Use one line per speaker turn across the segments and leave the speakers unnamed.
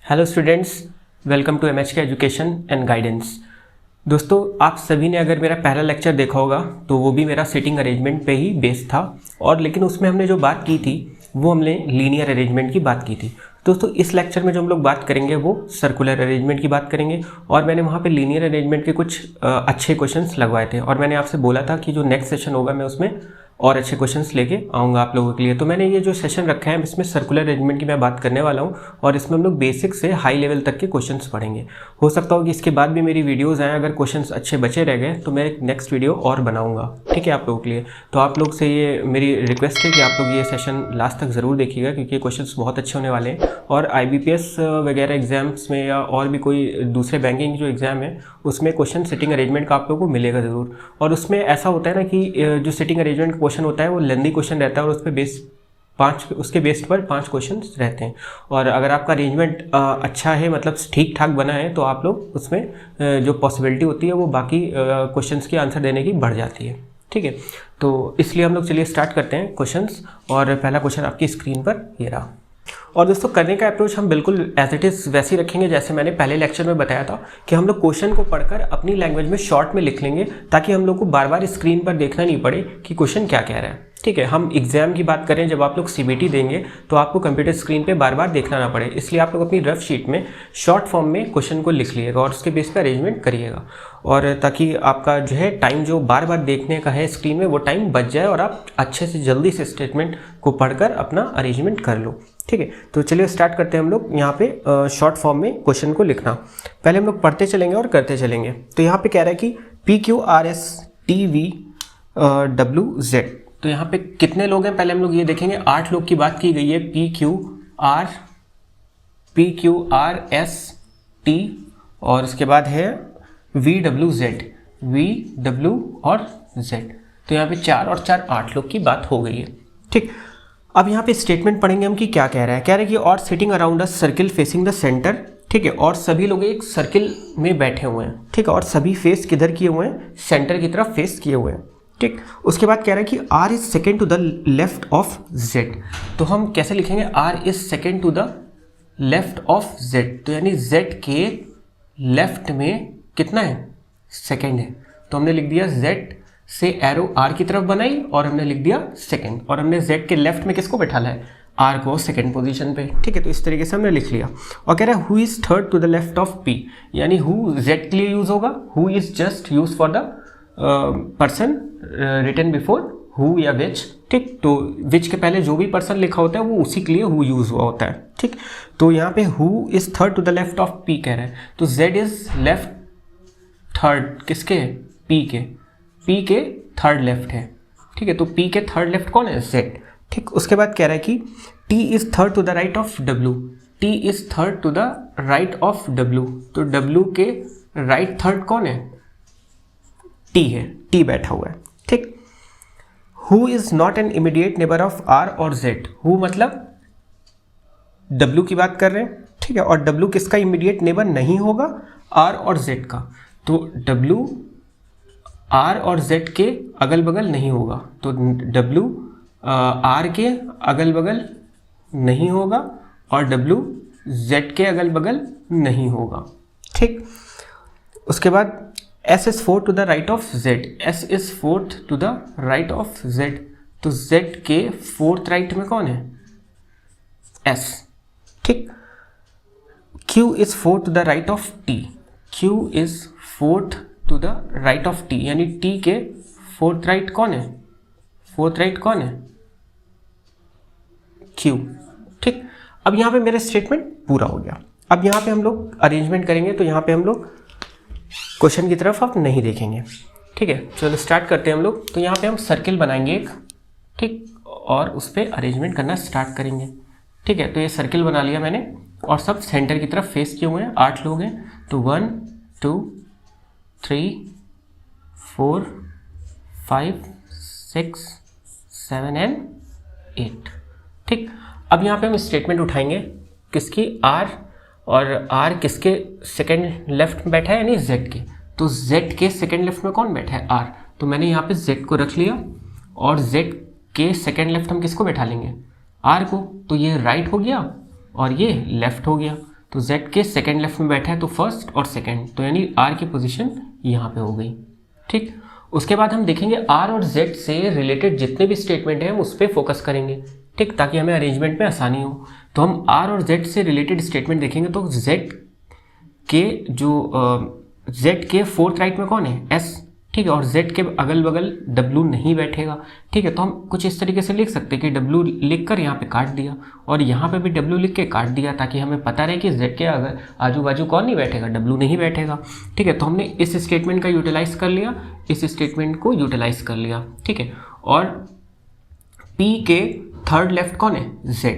Hello students, welcome to MHK education and guidance. दोस्तों, आप सभी ने अगर मेरा पहला लेक्चर देखा होगा तो वो भी मेरा सिटिंग अरेंजमेंट पे ही बेस्ड था, और लेकिन उसमें हमने जो बात की थी वो हमने लीनियर अरेंजमेंट की बात की थी। दोस्तों, इस लेक्चर में जो हम लोग बात करेंगे वो सर्कुलर अरेंजमेंट की बात करेंगे, और मैंने वहाँ पे लीनियर अरेंजमेंट के कुछ अच्छे क्वेश्चंस लगवाए थे, और मैंने आपसे बोला था कि जो नेक्स्ट सेशन होगा मैं उसमें और अच्छे क्वेश्चंस लेके आऊँगा आप लोगों के लिए। तो मैंने ये जो सेशन रखा है इसमें सर्कुलर अरेंजमेंट की मैं बात करने वाला हूँ, और इसमें हम लोग बेसिक से हाई लेवल तक के क्वेश्चंस पढ़ेंगे। हो सकता हो कि इसके बाद भी मेरी वीडियोज़ आएँ, अगर क्वेश्चंस अच्छे बचे रह गए तो मैं एक नेक्स्ट वीडियो और बनाऊँगा, ठीक है, आप लोगों के लिए। तो आप लोग से ये मेरी रिक्वेस्ट है कि आप लोग ये सेशन लास्ट तक ज़रूर देखिएगा, क्योंकि ये क्वेश्चंस बहुत अच्छे होने वाले हैं। और IBPS वगैरह एग्जाम्स में या और भी कोई दूसरे बैंकिंग जो एग्ज़ाम है उसमें क्वेश्चन सिटिंग अरेंजमेंट का आप लोगों को मिलेगा ज़रूर। और उसमें ऐसा होता है ना कि जो सिटिंग अरेंजमेंट क्वेश्चन होता है वो लेंदी क्वेश्चन रहता है, और उस पर उसके बेस पर 5 क्वेश्चन रहते हैं। और अगर आपका अरेंजमेंट अच्छा है, मतलब ठीक ठाक बना है, तो आप लोग उसमें जो पॉसिबिलिटी होती है वो बाकी क्वेश्चंस की आंसर देने की बढ़ जाती है, ठीक है। तो इसलिए हम लोग चलिए स्टार्ट करते हैं क्वेश्चंस। और पहला क्वेश्चन आपकी स्क्रीन पर ये रहा। और दोस्तों, करने का अप्रोच हम बिल्कुल एज इट इज़ वैसे ही रखेंगे जैसे मैंने पहले लेक्चर में बताया था, कि हम लोग क्वेश्चन को पढ़कर अपनी लैंग्वेज में शॉर्ट में लिख लेंगे, ताकि हम लोग को बार बार स्क्रीन पर देखना नहीं पड़े कि क्वेश्चन क्या कह रहा है, ठीक है। हम एग्जाम की बात करें, जब आप लोग CBT देंगे तो आपको कंप्यूटर स्क्रीन पे बार बार देखना ना पड़े, इसलिए आप लोग अपनी रफ शीट में शॉर्ट फॉर्म में क्वेश्चन को लिख लीजिएगा और उसके बेस पे अरेंजमेंट करिएगा, और ताकि आपका जो है टाइम जो बार बार देखने का है स्क्रीन में वो टाइम बच जाए, और आप अच्छे से जल्दी से स्टेटमेंट को पढ़कर अपना अरेंजमेंट कर लो, ठीक है। तो चलिए स्टार्ट करते हैं हम लोग यहाँ पे शॉर्ट फॉर्म में क्वेश्चन को लिखना। पहले हम लोग पढ़ते चलेंगे और करते चलेंगे। तो यहाँ पे कह रहा है कि PQRSTVWZ। तो यहाँ पे कितने लोग हैं पहले हम लोग ये देखेंगे। 8 लोग की बात की गई है। PQRST, और उसके बाद है VW और Z। तो यहाँ पे 4 और 4 8 लोग की बात हो गई है, ठीक। अब यहाँ पे स्टेटमेंट पढ़ेंगे हम कि क्या कह रहा है। कह रहा है कि और sitting around a circle facing the centre, ठीक है। और सभी लोग एक सर्किल में बैठे हुए हैं, ठीक है। और सभी फेस किधर किए हुए हैं? सेंटर की तरफ फेस किए हुए हैं, ठीक। उसके बाद कह रहा है कि R is second to the left of Z। तो हम कैसे लिखेंगे? R is second to the left of Z। तो यानी Z के लेफ्ट में कितना है? सेकेंड है। तो हमने लिख दिया Z से एरो R की तरफ बनाई और हमने लिख दिया सेकेंड, और हमने Z के लेफ्ट में किसको बैठाला है? R को सेकेंड पोजीशन पे, ठीक है। तो इस तरीके से हमने लिख लिया। और कह रहा है who is third to the left of P, यानी हु Z के लिए यूज होगा, who is just use for the person written before who या विच, ठीक। तो विच के पहले जो भी पर्सन लिखा होता है वो उसी के लिए हु यूज हुआ होता है, ठीक। तो यहाँ पे who is third to the left of P कह रहा है, तो Z इज लेफ्ट थर्ड किसके? P के। P के थर्ड लेफ्ट है, ठीक है। तो P के थर्ड लेफ्ट कौन है? Z, ठीक। उसके बाद कह रहा है कि T is third to the right of W। T is third to the right of W। तो W के राइट थर्ड कौन है? T है, T बैठा हुआ है, ठीक। Who is not an immediate neighbour of R और Z। Who मतलब W की बात कर रहे हैं, ठीक है। और W किसका इमीडिएट नेबर नहीं होगा? R और Z का। तो W R और Z के अगल बगल नहीं होगा, तो W R के अगल बगल नहीं होगा और W Z के अगल बगल नहीं होगा, ठीक। उसके बाद S is fourth to the right of Z। S is fourth to the right of Z। तो Z के फोर्थ राइट में कौन है? S, ठीक। Q is fourth to the right of T। Q is fourth to the right of T, यानी T के fourth right कौन है? फोर्थ राइट कौन है? Q, ठीक। अब यहाँ पे मेरा स्टेटमेंट पूरा हो गया। अब यहाँ पे हम लोग अरेंजमेंट करेंगे, तो यहाँ पे हम लोग क्वेश्चन की तरफ आप नहीं देखेंगे, ठीक है। चलो स्टार्ट करते हैं हम लोग। तो यहाँ पे हम सर्किल बनाएंगे एक, ठीक, और उस पर अरेंजमेंट करना स्टार्ट करेंगे, ठीक है। तो ये सर्किल बना लिया मैंने, और सब सेंटर की तरफ फेस किए हुए हैं। 8 लोग हैं, तो 1 2 3 4 5 6 7 एंड 8, ठीक। अब यहाँ पे हम स्टेटमेंट उठाएंगे किसकी? R, और R किसके सेकेंड लेफ्ट में बैठा है? यानी Z के। तो Z के सेकेंड लेफ्ट में कौन बैठा है? R। तो मैंने यहाँ पे Z को रख लिया, और Z के सेकेंड लेफ्ट हम किसको बैठा लेंगे? R को। तो ये राइट हो गया और ये लेफ्ट हो गया। तो z के सेकंड लेफ्ट में बैठा है तो फर्स्ट और सेकंड, तो यानी r की पोजीशन यहाँ पे हो गई। ठीक, उसके बाद हम देखेंगे r और z से रिलेटेड जितने भी स्टेटमेंट हैं हम उस पर फोकस करेंगे। ठीक, ताकि हमें अरेंजमेंट में आसानी हो। तो हम r और z से रिलेटेड स्टेटमेंट देखेंगे तो z के फोर्थ राइट में कौन है, s। ठीक है, और z के अगल बगल w नहीं बैठेगा। ठीक है, तो हम कुछ इस तरीके से लिख सकते हैं कि w लिख कर यहाँ पे काट दिया और यहाँ पे भी w लिख के काट दिया, ताकि हमें पता रहे कि z के अगर आजू बाजू कौन नहीं बैठेगा, w नहीं बैठेगा। ठीक है, तो हमने इस स्टेटमेंट का यूटिलाइज कर लिया, इस स्टेटमेंट को यूटिलाइज कर लिया। ठीक है, और p के थर्ड लेफ्ट कौन है, z।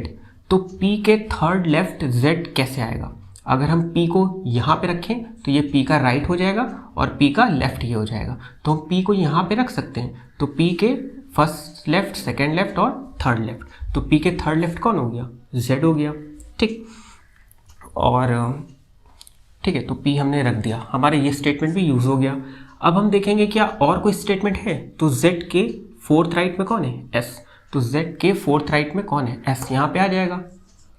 तो p के थर्ड लेफ्ट z कैसे आएगा, अगर हम p को यहाँ पे रखें तो ये p का राइट हो जाएगा और p का लेफ्ट ये हो जाएगा। तो हम p को यहाँ पे रख सकते हैं, तो p के फर्स्ट लेफ्ट, सेकंड लेफ्ट और थर्ड लेफ्ट, तो p के थर्ड लेफ्ट कौन हो गया, z हो गया। ठीक, और ठीक है, तो p हमने रख दिया, हमारे ये स्टेटमेंट भी यूज़ हो गया। अब हम देखेंगे क्या और कोई स्टेटमेंट है, तो z के फोर्थ राइट में कौन है, s। तो z के फोर्थ राइट में कौन है, s यहाँ पे आ जाएगा।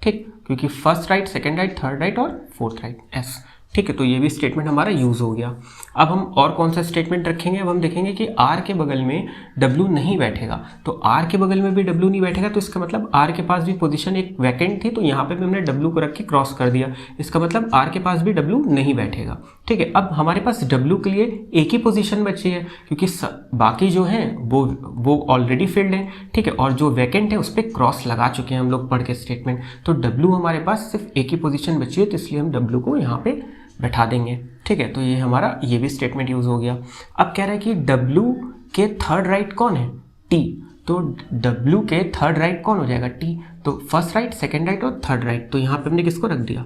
ठीक, क्योंकि first right, second right, third right और फोर्थ राइट, s। ठीक है, तो ये भी स्टेटमेंट हमारा यूज़ हो गया। अब हम और कौन सा स्टेटमेंट रखेंगे, अब हम देखेंगे कि r के बगल में w नहीं बैठेगा। तो r के बगल में भी w नहीं बैठेगा, तो इसका मतलब r के पास भी पोजीशन एक वैकेंट थी, तो यहाँ पे भी हमने w को रख के क्रॉस कर दिया। इसका मतलब r के पास भी w नहीं बैठेगा। ठीक है, अब हमारे पास w के लिए एक ही पोजीशन बची है, क्योंकि बाकी जो हैं वो ऑलरेडी फिल्ड हैं। ठीक है, और जो वैकेंट है उस पर क्रॉस लगा चुके हैं हम लोग पढ़ के स्टेटमेंट, तो w हमारे पास सिर्फ एक ही पोजीशन बची है, तो इसलिए हम w को यहाँ पे बैठा देंगे। ठीक है, तो ये हमारा ये भी स्टेटमेंट यूज़ हो गया। अब कह रहा है कि w के थर्ड राइट कौन है, t। तो w के थर्ड राइट कौन हो जाएगा, t। तो फर्स्ट राइट, सेकंड राइट और थर्ड राइट, तो यहाँ पे हमने किसको रख दिया,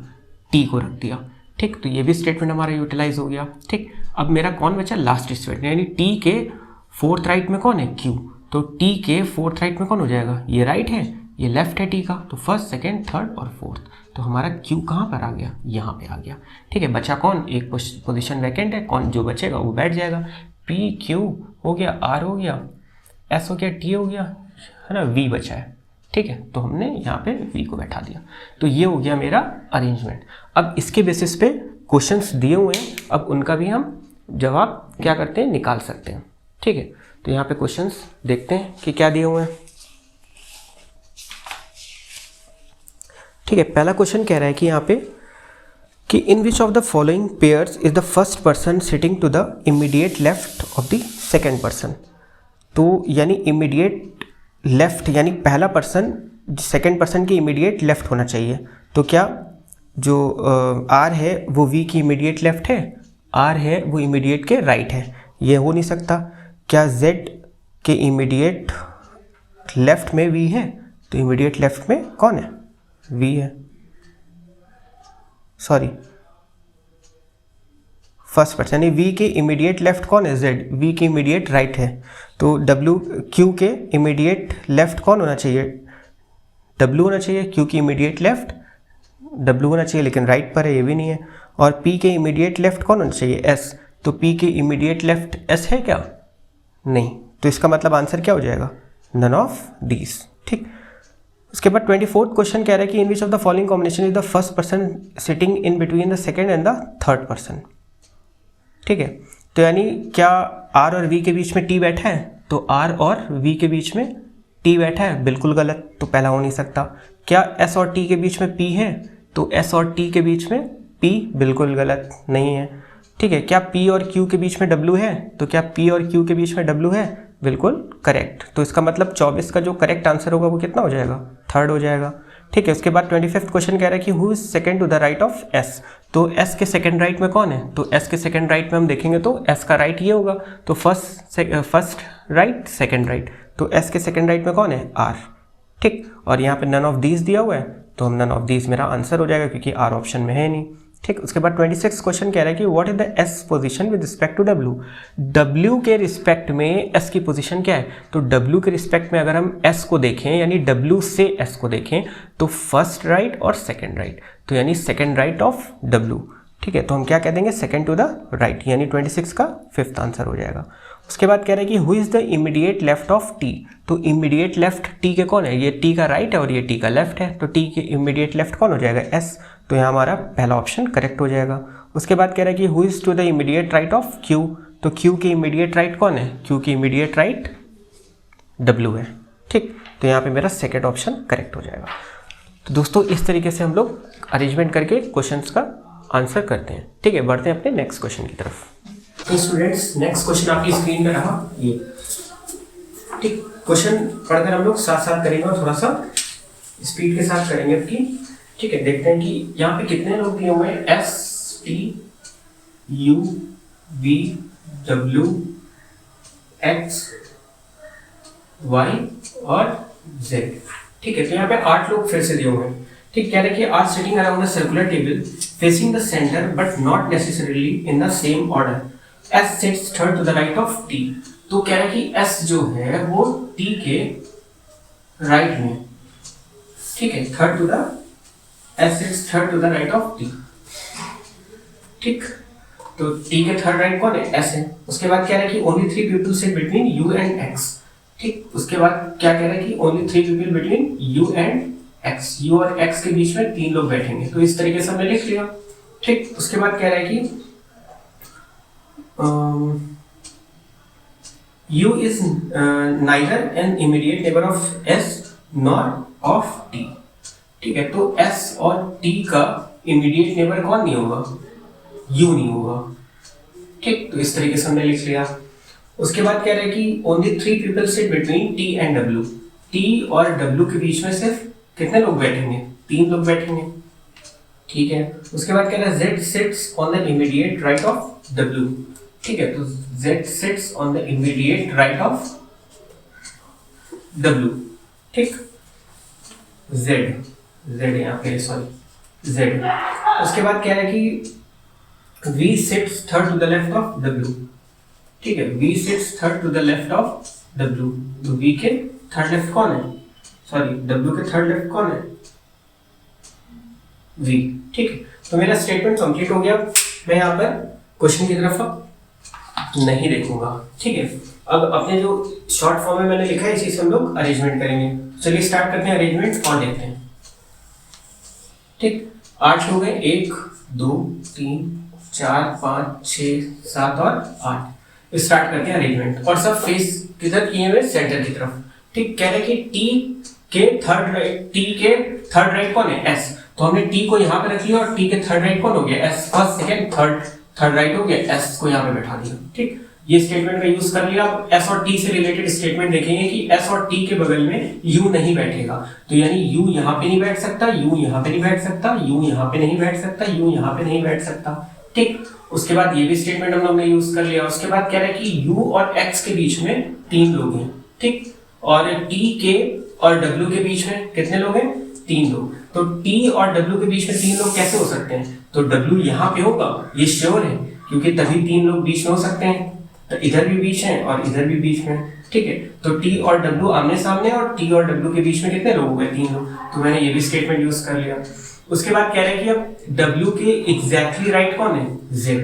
t को रख दिया। ठीक, तो ये भी स्टेटमेंट हमारा यूटिलाइज हो गया। ठीक, अब मेरा कौन बचा, लास्ट स्टेटमेंट, यानी t के फोर्थ राइट में कौन है, q। तो t के फोर्थ राइट में कौन हो जाएगा, ये राइट है, ये लेफ्ट है t का, तो फर्स्ट, सेकंड, थर्ड और फोर्थ, तो हमारा q कहाँ पर आ गया, यहाँ पे आ गया। ठीक है, बचा कौन, एक पोजीशन वैकेंट है, कौन जो बचेगा वो बैठ जाएगा। p q हो गया, r हो गया, s हो गया, t हो गया, है ना, v बचा है। ठीक है, तो हमने यहाँ पे v को बैठा दिया। तो ये हो गया मेरा अरेंजमेंट। अब इसके बेसिस पे क्वेश्चंस दिए हुए हैं, अब उनका भी हम जवाब क्या करते हैं, निकाल सकते हैं। ठीक है, तो यहाँ पे क्वेश्चंस देखते हैं कि क्या दिए हुए हैं। ठीक है, पहला क्वेश्चन कह रहा है कि यहाँ पे कि in which of the following pairs is the first person sitting to the immediate left of the second person. तो यानी इमीडिएट लेफ्ट यानी पहला पर्सन सेकंड पर्सन के इमीडिएट लेफ्ट होना चाहिए। तो क्या जो r है वो v की इमीडिएट लेफ्ट है, r है वो इमीडिएट के राइट है, ये हो नहीं सकता। क्या z के इमीडिएट लेफ्ट में v है, तो इमीडिएट लेफ्ट में कौन है, v है, सॉरी फर्स्ट पर्सन, यानी v के इमीडिएट लेफ्ट कौन है, z, v के इमीडिएट राइट है। तो q के इमीडिएट लेफ्ट कौन होना चाहिए, w होना चाहिए, q की इमीडिएट लेफ्ट w होना चाहिए, लेकिन राइट पर है, ये भी नहीं है। और p के इमीडिएट लेफ्ट कौन होना चाहिए, s, तो p के इमीडिएट लेफ्ट s है क्या, नहीं, तो इसका मतलब आंसर क्या हो जाएगा, नन ऑफ दीज। ठीक, उसके बाद 24th क्वेश्चन कह रहा है कि in which of the following combination is the first person sitting in between the second and the third person. ठीक है, तो यानी क्या r और v के बीच में t बैठा है, तो r और v के बीच में t बैठा है, बिल्कुल गलत, तो पहला हो नहीं सकता। क्या s और t के बीच में p है, तो s और t के बीच में p बिल्कुल गलत, नहीं है। ठीक है, क्या p और q के बीच में w है, तो क्या p और q के बीच में w है, बिल्कुल करेक्ट, तो इसका मतलब 24 का जो करेक्ट आंसर होगा वो कितना हो जाएगा, थर्ड हो जाएगा। ठीक है, उसके बाद 25th क्वेश्चन कह रहा है कि who is second to the right of s। तो s के सेकंड राइट में कौन है, तो s के सेकंड राइट में हम देखेंगे तो s का राइट ये होगा, तो फर्स्ट राइट सेकंड राइट, तो s के सेकंड राइट में कौन है, r। ठीक, और यहाँ पे नन ऑफ दीज दिया हुआ है, तो हम नन ऑफ दीज मेरा आंसर हो जाएगा, क्योंकि r ऑप्शन में है नहीं। ठीक, उसके बाद 26 क्वेश्चन कह रहा है कि what is the s position with respect to w। w के रिस्पेक्ट में s की पोजीशन क्या है, तो w के रिस्पेक्ट में अगर हम s को देखें, यानी w से s को देखें, तो फर्स्ट राइट और सेकंड राइट, तो यानी सेकंड राइट ऑफ w। ठीक है, तो हम क्या कह देंगे, सेकंड टू द राइट, यानी 26 का फिफ्थ आंसर हो जाएगा। उसके बाद कह रहा है कि who is the immediate left of T. तो इमीडिएट लेफ्ट टी के कौन है, ये टी का राइट है और ये टी का लेफ्ट है, तो टी के इमीडिएट लेफ्ट कौन हो जाएगा, एस। तो यहाँ हमारा पहला ऑप्शन करेक्ट हो जाएगा। उसके बाद कह रहा है कि who is to the immediate right of Q. तो क्यू के इमीडिएट राइट कौन है, क्यू के इमीडिएट राइट डब्ल्यू है। ठीक, तो यहाँ पे मेरा सेकेंड ऑप्शन करेक्ट हो जाएगा। तो दोस्तों इस तरीके से हम लोग अरेंजमेंट करके क्वेश्चंस का आंसर करते हैं। ठीक है, बढ़ते हैं अपने नेक्स्ट क्वेश्चन की तरफ। तो स्टूडेंट्स नेक्स्ट क्वेश्चन आपकी स्क्रीन पे रहा ये। ठीक, क्वेश्चन पढ़कर हम लोग साथ साथ करेंगे और थोड़ा सा स्पीड के साथ करेंगे आपकी। ठीक है, देखते हैं कि यहाँ पे कितने लोग दिए हुए हैं, S T U V W X Y और जेड। ठीक है, तो यहाँ पे 8 लोग फिर से दिए हुए हैं। ठीक, कह रहे हैं कि are sitting around a circular table facing the centre but not necessarily in the same order. S sits third to the right of T। तो कह रहा है कि S जो है वो T के राइट में, ठीक है, third to the S sits third to the right of T। ठीक, तो T के थर्ड राइट कौन है, S है। उसके बाद कह रहा है कि only 3 people sit between U and X। ठीक, उसके बाद क्या कह रहा है कि only 3 people between U and X, U और X के बीच में 3 लोग बैठेंगे। तो इस तरीके से हमने लिख लिया। ठीक, उसके बाद कह रहा है कि U is neither an immediate neighbor of S nor of T। ठीक है, तो S और T का इमीडिएट नेबर कौन नहीं होगा, U नहीं होगा। ठीक, तो इस तरीके से हमने लिख लिया। उसके बाद कह रहे हैं कि only 3 people sit between T and W। T और W के बीच में सिर्फ कितने लोग बैठेंगे, 3 लोग बैठेंगे। ठीक है, उसके बाद कह रहा है Z sits on the immediate right of W। ठीक है, तो Z sits on the immediate right of W। ठीक, Z यहाँ पे सॉरी Z। उसके बाद कह रहा है कि V sits third to the left of W। ठीक है, V sits third to the left of W। तो V के थर्ड लेफ्ट कौन है, सॉरी W के थर्ड लेफ्ट कौन है, V। ठीक है, तो मेरा स्टेटमेंट कंप्लीट हो गया। मैं यहाँ पर क्वेश्चन की तरफ नहीं देखूंगा। ठीक है, अब अपने जो शॉर्ट फॉर्म में मैंने लिखा है इसी से हम लोग अरेंजमेंट करेंगे। चलिए स्टार्ट करते हैं अरेंजमेंट और देखते हैं। ठीक, 8 लोग हैं, 1 2 3 4 5 6 7 और 8। स्टार्ट करते हैं अरेंजमेंट और सब फेस किधर किए हुए, सेंटर की तरफ। ठीक, कह रहे हैं कि T के थर्ड राइट कौन है, S। तो हमने T को यहाँ पे रख लिया और T के थर्ड राइट कौन हो गया, S। First second third right हो गया, S को यहाँ पे बैठा दिया। ठीक, ये स्टेटमेंट का यूज कर लिया। अब S और T से रिलेटेड स्टेटमेंट देखेंगे कि S और T के बगल में U नहीं बैठेगा। तो यानी U यहाँ पे नहीं बैठ सकता, U यहाँ पे नहीं बैठ सकता, U यहाँ पे नहीं बैठ सकता, U यहाँ पे नहीं बैठ सकता। ठीक, उसके बाद ये भी स्टेटमेंट हम लोग ने यूज कर लिया। उसके बाद कह रहा है कि U और X के बीच में 3 लोग हैं। ठीक, और T के और W के बीच में कितने लोग हैं, 3 लोग। तो T और W के बीच में 3 लोग कैसे हो सकते हैं, तो W यहाँ पे होगा, ये श्योर है, क्योंकि तभी 3 लोग बीच में हो सकते हैं। तो इधर भी बीच है और इधर भी बीच में। ठीक है, तो T और W आमने सामने और T और W के बीच में कितने लोग हो गए, 3 लोग। तो मैंने ये भी स्टेटमेंट यूज कर लिया। उसके बाद कह रहे हैं कि अब W के एग्जैक्टली राइट कौन है, Z।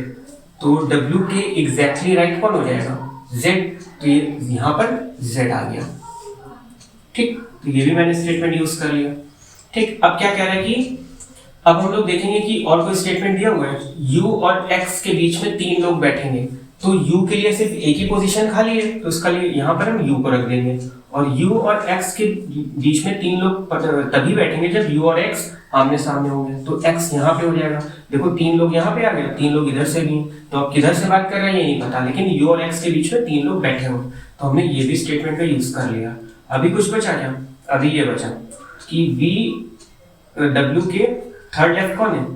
तो W के एग्जैक्टली राइट कौन हो जाएगा, Z। तो ये यहाँ पर Z आ गया। ठीक, तो ये भी मैंने स्टेटमेंट यूज कर लिया। ठीक, अब क्या कह रहा है कि अब हम लोग देखेंगे कि और कोई स्टेटमेंट दिया हुआ है, U और X के बीच में 3 लोग बैठेंगे। तो U के लिए सिर्फ एक ही पोजीशन खाली है, तो इसका लिए यहाँ पर हम U को रख देंगे। और U और X के बीच में 3 लोग तभी बैठेंगे जब U और X आमने सामने होंगे। तो X यहाँ पे हो जाएगा। देखो 3 लोग यहाँ पे आ गए, 3 लोग इधर से भी। तो अब किधर से बात कर रहे हैं ये नहीं पता, लेकिन U और X के बीच में 3 लोग बैठे हुए। तो हमने ये भी स्टेटमेंट का यूज कर लिया। अभी कुछ बचा क्या, अभी ये बचा कि W के थर्ड लेफ्ट कौन है,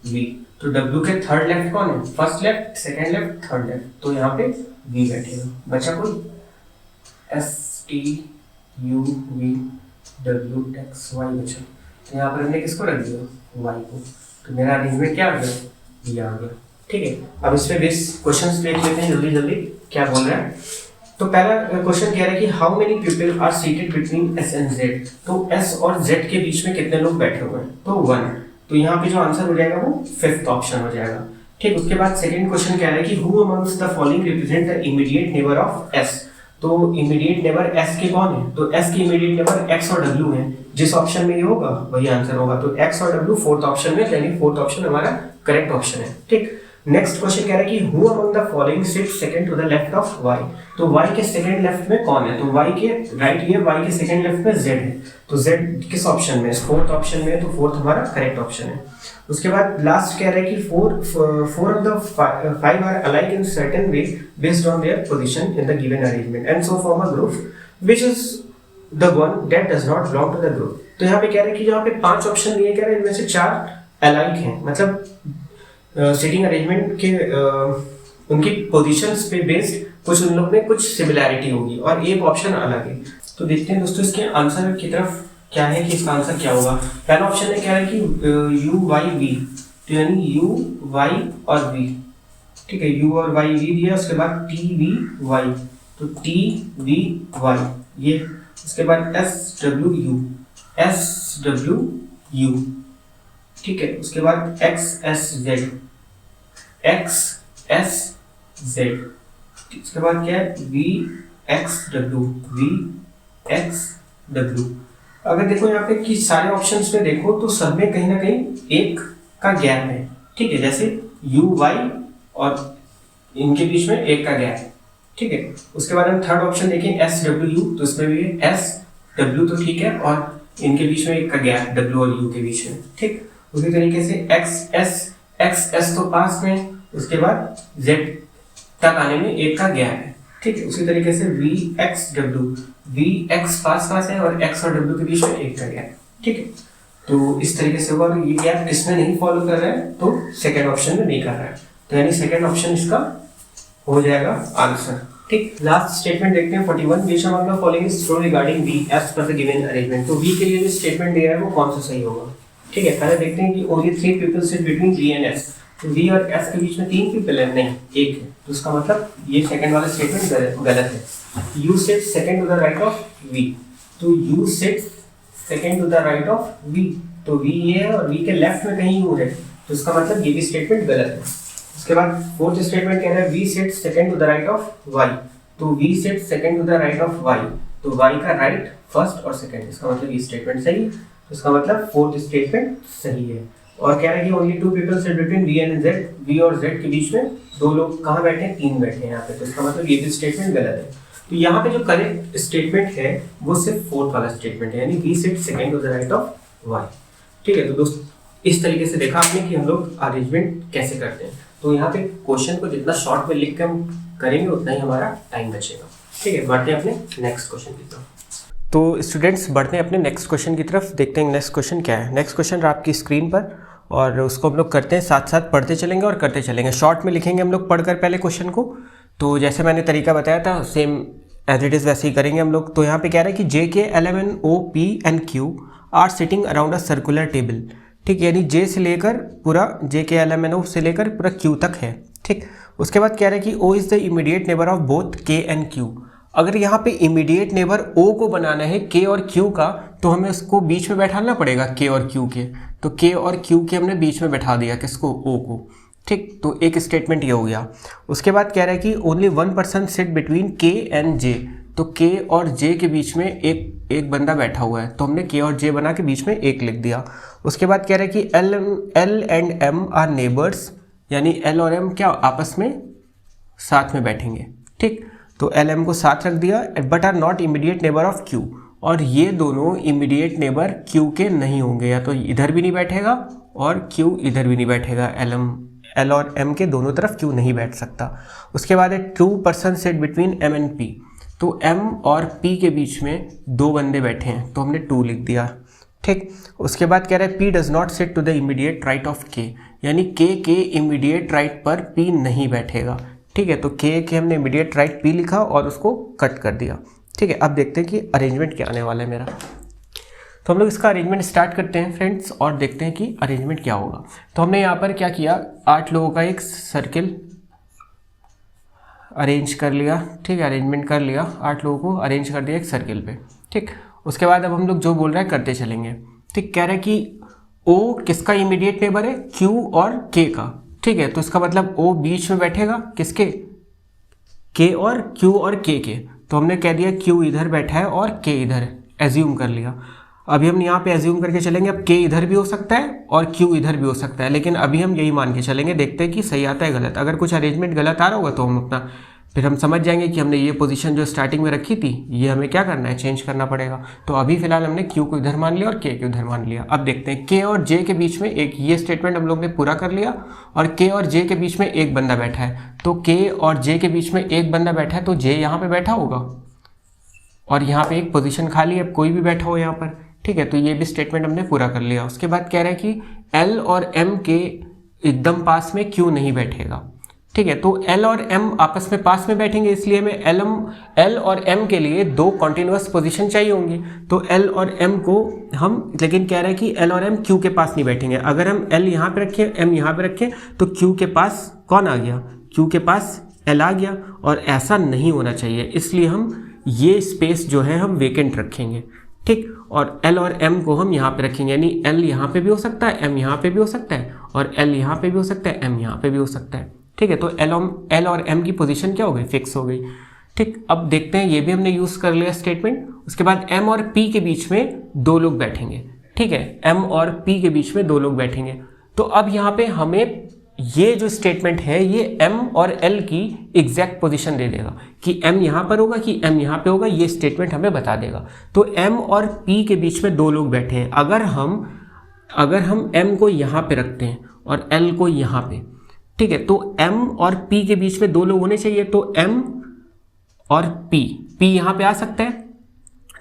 V। तो W के थर्ड लेफ्ट कौन है, first left, second left, third left. तो यहाँ पे V बैठेगा। बचा कोई, S T U V W X Y बचा। तो यहाँ पर हमने किसको रख दिया, Y को। तो मेरा अरेंजमेंट क्या आ गया, ये आ गया। ठीक है, अब इस पे बेस क्वेश्चंस देख लेते हैं जल्दी जल्दी क्या बोल रहा है। तो पहला क्वेश्चन कह रहा है कि how many people are seated between S and Z। तो S और Z के बीच में कितने लोग बैठे हुए हैं, तो 1। तो यहाँ पे जो आंसर हो जाएगा वो 5th ऑप्शन हो जाएगा। ठीक, उसके बाद सेकंड क्वेश्चन क्या है कि who amongst the following represent the immediate neighbour of S. तो इमीडिएट नेबर एस के कौन है, तो एस के इमीडिएट नेबर एक्स और डब्ल्यू है, जिस ऑप्शन में ये होगा वही आंसर होगा। तो एक्स और डब्ल्यू फोर्थ ऑप्शन में, यानी फोर्थ ऑप्शन हमारा करेक्ट ऑप्शन है। ठीक, नेक्स्ट क्वेश्चन कह रहा है कि who among the following sits second to the left of Y. तो वाई के सेकंड लेफ्ट में कौन है, तो वाई के राइट ये, वाई के सेकंड लेफ्ट में जेड है, तो जेड किस ऑप्शन में, फोर्थ ऑप्शन में, तो फोर्थ हमारा करेक्ट ऑप्शन है। उसके बाद लास्ट कह रहा है कि four of the five are alike in certain way based on their position in the given arrangement and so form a group which is the one that does not belong to the group. तो यहाँ पे कह रहे हैं कि यहाँ पे 5 option दिए, कह रहे हैं इनमें से 4 अलाइक हैं, मतलब सिटिंग अरेंजमेंट के उनकी पोजीशंस पे बेस्ड कुछ उन लोग में कुछ सिमिलैरिटी होगी और एक ऑप्शन अलग है। तो देखते हैं दोस्तों इसके आंसर की तरफ क्या है कि इसका आंसर क्या होगा। पहला ऑप्शन है क्या है कि यू वाई वी, तो यानी यू वाई और वी, ठीक है, यू और वाई वी दिया, उसके बाद टी वी वाई, तो टी वी वाई ये, उसके बाद S W U, S W U, ठीक है, उसके बाद X S Z, X S Z, उसके बाद क्या है V X W, V X W. अगर देखो यहाँ पे कि सारे ऑप्शंस में देखो तो सब में कहीं ना कहीं एक का गैप है, ठीक है, जैसे यू वाई और इनके बीच में एक का गैप है, ठीक है। उसके बाद हम थर्ड ऑप्शन देखें एस डब्ल्यू यू, तो इसमें भी एस डब्ल्यू तो ठीक है और इनके बीच में एक का गैप डब्ल्यू और यू के बीच में, ठीक। उसी तरीके से एक्स एस तो पास में, उसके बाद जेड तक आने में एक का गैप है, ठीक है। उसी तरीके से V X W, V X पास है और एक्स और डब्ल्यू के बीच में एक का गैप, ठीक है। तो इस तरीके से होगा, ये गैप इसमें नहीं फॉलो कर रहा है तो सेकंड ऑप्शन में नहीं कर रहा है, तो यानी सेकंड ऑप्शन इसका हो जाएगा आंसर, ठीक। लास्ट स्टेटमेंट देखते हैं 41, which among the following is true regarding V as per the given arrangement. तो वी के लिए जो स्टेटमेंट दिया है वो कौन सा सही होगा, ठीक है। पहले देखते हैं कि only 3 people sit between V and S, तो वी और एस के बीच में 3 पीपल है, नहीं एक है, तो इसका मतलब ये सेकंड वाला स्टेटमेंट गलत है। U sit second to the right of V, तो U sit second to the right of V, तो वी ये है और वी के लेफ्ट में कहीं यू है, तो इसका मतलब ये भी स्टेटमेंट गलत है। उसके बाद फोर्थ स्टेटमेंट कह रहा है V sit second to the right of Y, तो V sit second to the right of Y, तो वाई का राइट फर्स्ट और सेकंड, इसका मतलब ये स्टेटमेंट सही है, तो इसका मतलब फोर्थ स्टेटमेंट सही है। और कह रहा है कि only 2 people sit between V and Z, V और जेड के बीच में 2 लोग कहाँ बैठे हैं, 3 बैठे हैं यहाँ पे, तो इसका मतलब ये भी स्टेटमेंट गलत है। तो यहाँ पे जो करेक्ट स्टेटमेंट है वो सिर्फ फोर्थ वाला स्टेटमेंट है, यानी V sit second to the right of Y, ठीक है। तो दोस्तों इस तरीके से देखा आपने कि हम लोग अरेंजमेंट कैसे करते हैं। तो यहाँ पे क्वेश्चन को जितना शॉर्ट में लिख के हम करेंगे उतना ही हमारा टाइम बचेगा, ठीक है। बढ़ते हैं अपने नेक्स्ट क्वेश्चन की तरफ। तो स्टूडेंट्स बढ़ते हैं अपने नेक्स्ट क्वेश्चन की तरफ, देखते हैं नेक्स्ट क्वेश्चन क्या है। नेक्स्ट क्वेश्चन आपकी स्क्रीन पर और उसको हम लोग करते हैं, साथ साथ पढ़ते चलेंगे और करते चलेंगे। शॉर्ट में लिखेंगे हम लोग पढ़कर पहले क्वेश्चन को, तो जैसे मैंने तरीका बताया था सेम एज इट इज़ वैसे ही करेंगे हम लोग। तो यहाँ पे कह रहा है कि J K L M N O P and Q are sitting around a circular table, ठीक, यानी जे से लेकर पूरा जे के एल एम एन ओ से लेकर पूरा क्यू तक है, ठीक। उसके बाद कह रहा है कि O is the immediate neighbour of both K and Q. अगर यहाँ पे इमीडिएट नेबर ओ को बनाना है के और क्यू का, तो हमें उसको बीच में बैठाना पड़ेगा के और क्यू के, तो के और क्यू के हमने बीच में बैठा दिया, किसको, ओ को, ठीक। तो एक स्टेटमेंट ये हो गया। उसके बाद कह रहा है कि only 1 person sit between K and J, तो के और जे के बीच में एक बंदा बैठा हुआ है, तो हमने के और जे बना के बीच में एक लिख दिया। उसके बाद कह रहा है कि L and M are neighbours, यानी एल और एम क्या आपस में साथ में बैठेंगे, ठीक। तो एल एम को साथ रख दिया, but are not immediate neighbour of Q, और ये दोनों इमीडिएट नेबर क्यू के नहीं होंगे, या तो इधर भी नहीं बैठेगा और क्यू इधर भी नहीं बैठेगा, एल और एम के दोनों तरफ क्यू नहीं बैठ सकता। उसके बाद है 2 person sit between M and P, तो एम और पी के बीच में 2 बंदे बैठे हैं, तो हमने 2 लिख दिया, ठीक। उसके बाद कह रहा है P does not sit to the immediate right of K, यानी के इमीडिएट राइट पर पी नहीं बैठेगा, ठीक है। तो के हमने इमीडिएट राइट पी लिखा और उसको कट कर दिया, ठीक है। अब देखते हैं कि अरेंजमेंट क्या आने वाला है मेरा। तो हम लोग इसका अरेंजमेंट स्टार्ट करते हैं फ्रेंड्स और देखते हैं कि अरेंजमेंट क्या होगा। तो हमने यहाँ पर क्या किया, 8 लोगों का एक सर्किल अरेंज कर लिया, ठीक है, अरेंजमेंट कर लिया, 8 लोगों को अरेंज कर दिया एक सर्किल पे, ठीक। उसके बाद अब हम लोग जो बोल रहे हैं करते चलेंगे, ठीक। कह रहे हैं कि ओ किसका इमीडिएट नेबर है, क्यू और के का, ठीक है, तो इसका मतलब O बीच में बैठेगा किसके, K और Q और K के। तो हमने कह दिया Q इधर बैठा है और K इधर है, एज्यूम कर लिया। अभी हम यहाँ पे एज्यूम करके चलेंगे, अब K इधर भी हो सकता है और Q इधर भी हो सकता है, लेकिन अभी हम यही मान के चलेंगे, देखते हैं कि सही आता है गलत। अगर कुछ अरेंजमेंट गलत आ रहा होगा तो हम अपना फिर हम समझ जाएंगे कि हमने ये पोजीशन जो स्टार्टिंग में रखी थी ये हमें क्या करना है, चेंज करना पड़ेगा। तो अभी फिलहाल हमने Q को इधर मान लिया और K को इधर मान लिया। अब देखते हैं K और J के बीच में एक ये स्टेटमेंट हम लोग ने पूरा कर लिया, और K और J के बीच में एक बंदा बैठा है। तो K और J के बीच में एक बंदा बैठा है, तो J यहाँ पे बैठा होगा और यहाँ पे एक पोजीशन खाली है, कोई भी बैठा हो यहाँ पर, ठीक है। तो ये भी स्टेटमेंट हमने पूरा कर लिया। उसके बाद कह रहा है कि L और M के एकदम पास में Q नहीं बैठेगा, ठीक है। तो L और M आपस में पास में बैठेंगे, इसलिए हमें L और M के लिए दो कॉन्टिन्यूअस पोजीशन चाहिए होंगी। तो L और M को हम, लेकिन कह रहे हैं कि L और M Q के पास नहीं बैठेंगे। अगर हम L यहाँ पे रखें, M यहाँ पे रखें, तो Q के पास कौन आ गया, Q के पास L आ गया, और ऐसा नहीं होना चाहिए। इसलिए हम ये स्पेस जो है हम वेकेंट रखेंगे, ठीक। और L और M को हम यहाँ पे रखेंगे, यानी L यहाँ पे भी हो सकता है, M यहाँ पे भी हो सकता है, और L यहाँ पे भी हो सकता है, M यहाँ पे भी हो सकता है, ठीक है। तो L और M की पोजीशन क्या हो गई, फिक्स हो गई, ठीक। अब देखते हैं, ये भी हमने यूज़ कर लिया स्टेटमेंट। उसके बाद M और P के बीच में दो लोग बैठेंगे, ठीक है। M और P के बीच में दो लोग बैठेंगे। तो अब यहाँ पे हमें ये जो स्टेटमेंट है ये M और L की एग्जैक्ट पोजीशन दे देगा कि M यहाँ पर होगा कि M यहाँ पे होगा, ये स्टेटमेंट हमें बता देगा। तो M और P के बीच में दो लोग बैठे हैं, अगर हम M को यहाँ पे रखते हैं और L को यहाँ पे, ठीक है, तो M और P के बीच में दो लोग होने चाहिए। तो M और P यहाँ पे आ सकता है,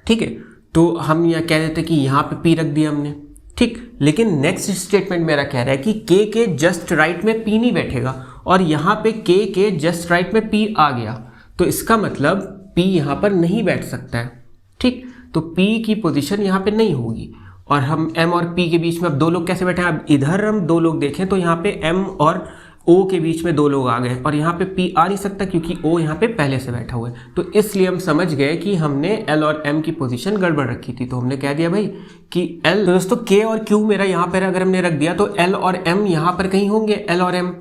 ठीक है। तो हम यहाँ कह देते कि यहाँ पे P रख दिया हमने, ठीक। लेकिन नेक्स्ट स्टेटमेंट मेरा कह रहा है कि K के जस्ट राइट में P नहीं बैठेगा, और यहाँ पे K के जस्ट राइट में P आ गया, तो इसका मतलब P यहाँ पर नहीं बैठ सकता है, ठीक। तो P की पोजीशन यहाँ पे नहीं होगी, और हम M और P के बीच में अब दो लोग कैसे बैठे हैं। अब इधर हम दो लोग देखें तो यहाँ पे M और O के बीच में दो लोग आ गए, और यहाँ पे P आ नहीं सकता क्योंकि O यहाँ पे पहले से बैठा हुआ है। तो इसलिए हम समझ गए कि हमने L और M की पोजीशन गड़बड़ रखी थी। तो हमने कह दिया भाई कि L, तो दोस्तों K और Q मेरा यहाँ पर अगर हमने रख दिया तो L और M यहाँ पर कहीं होंगे, L और M,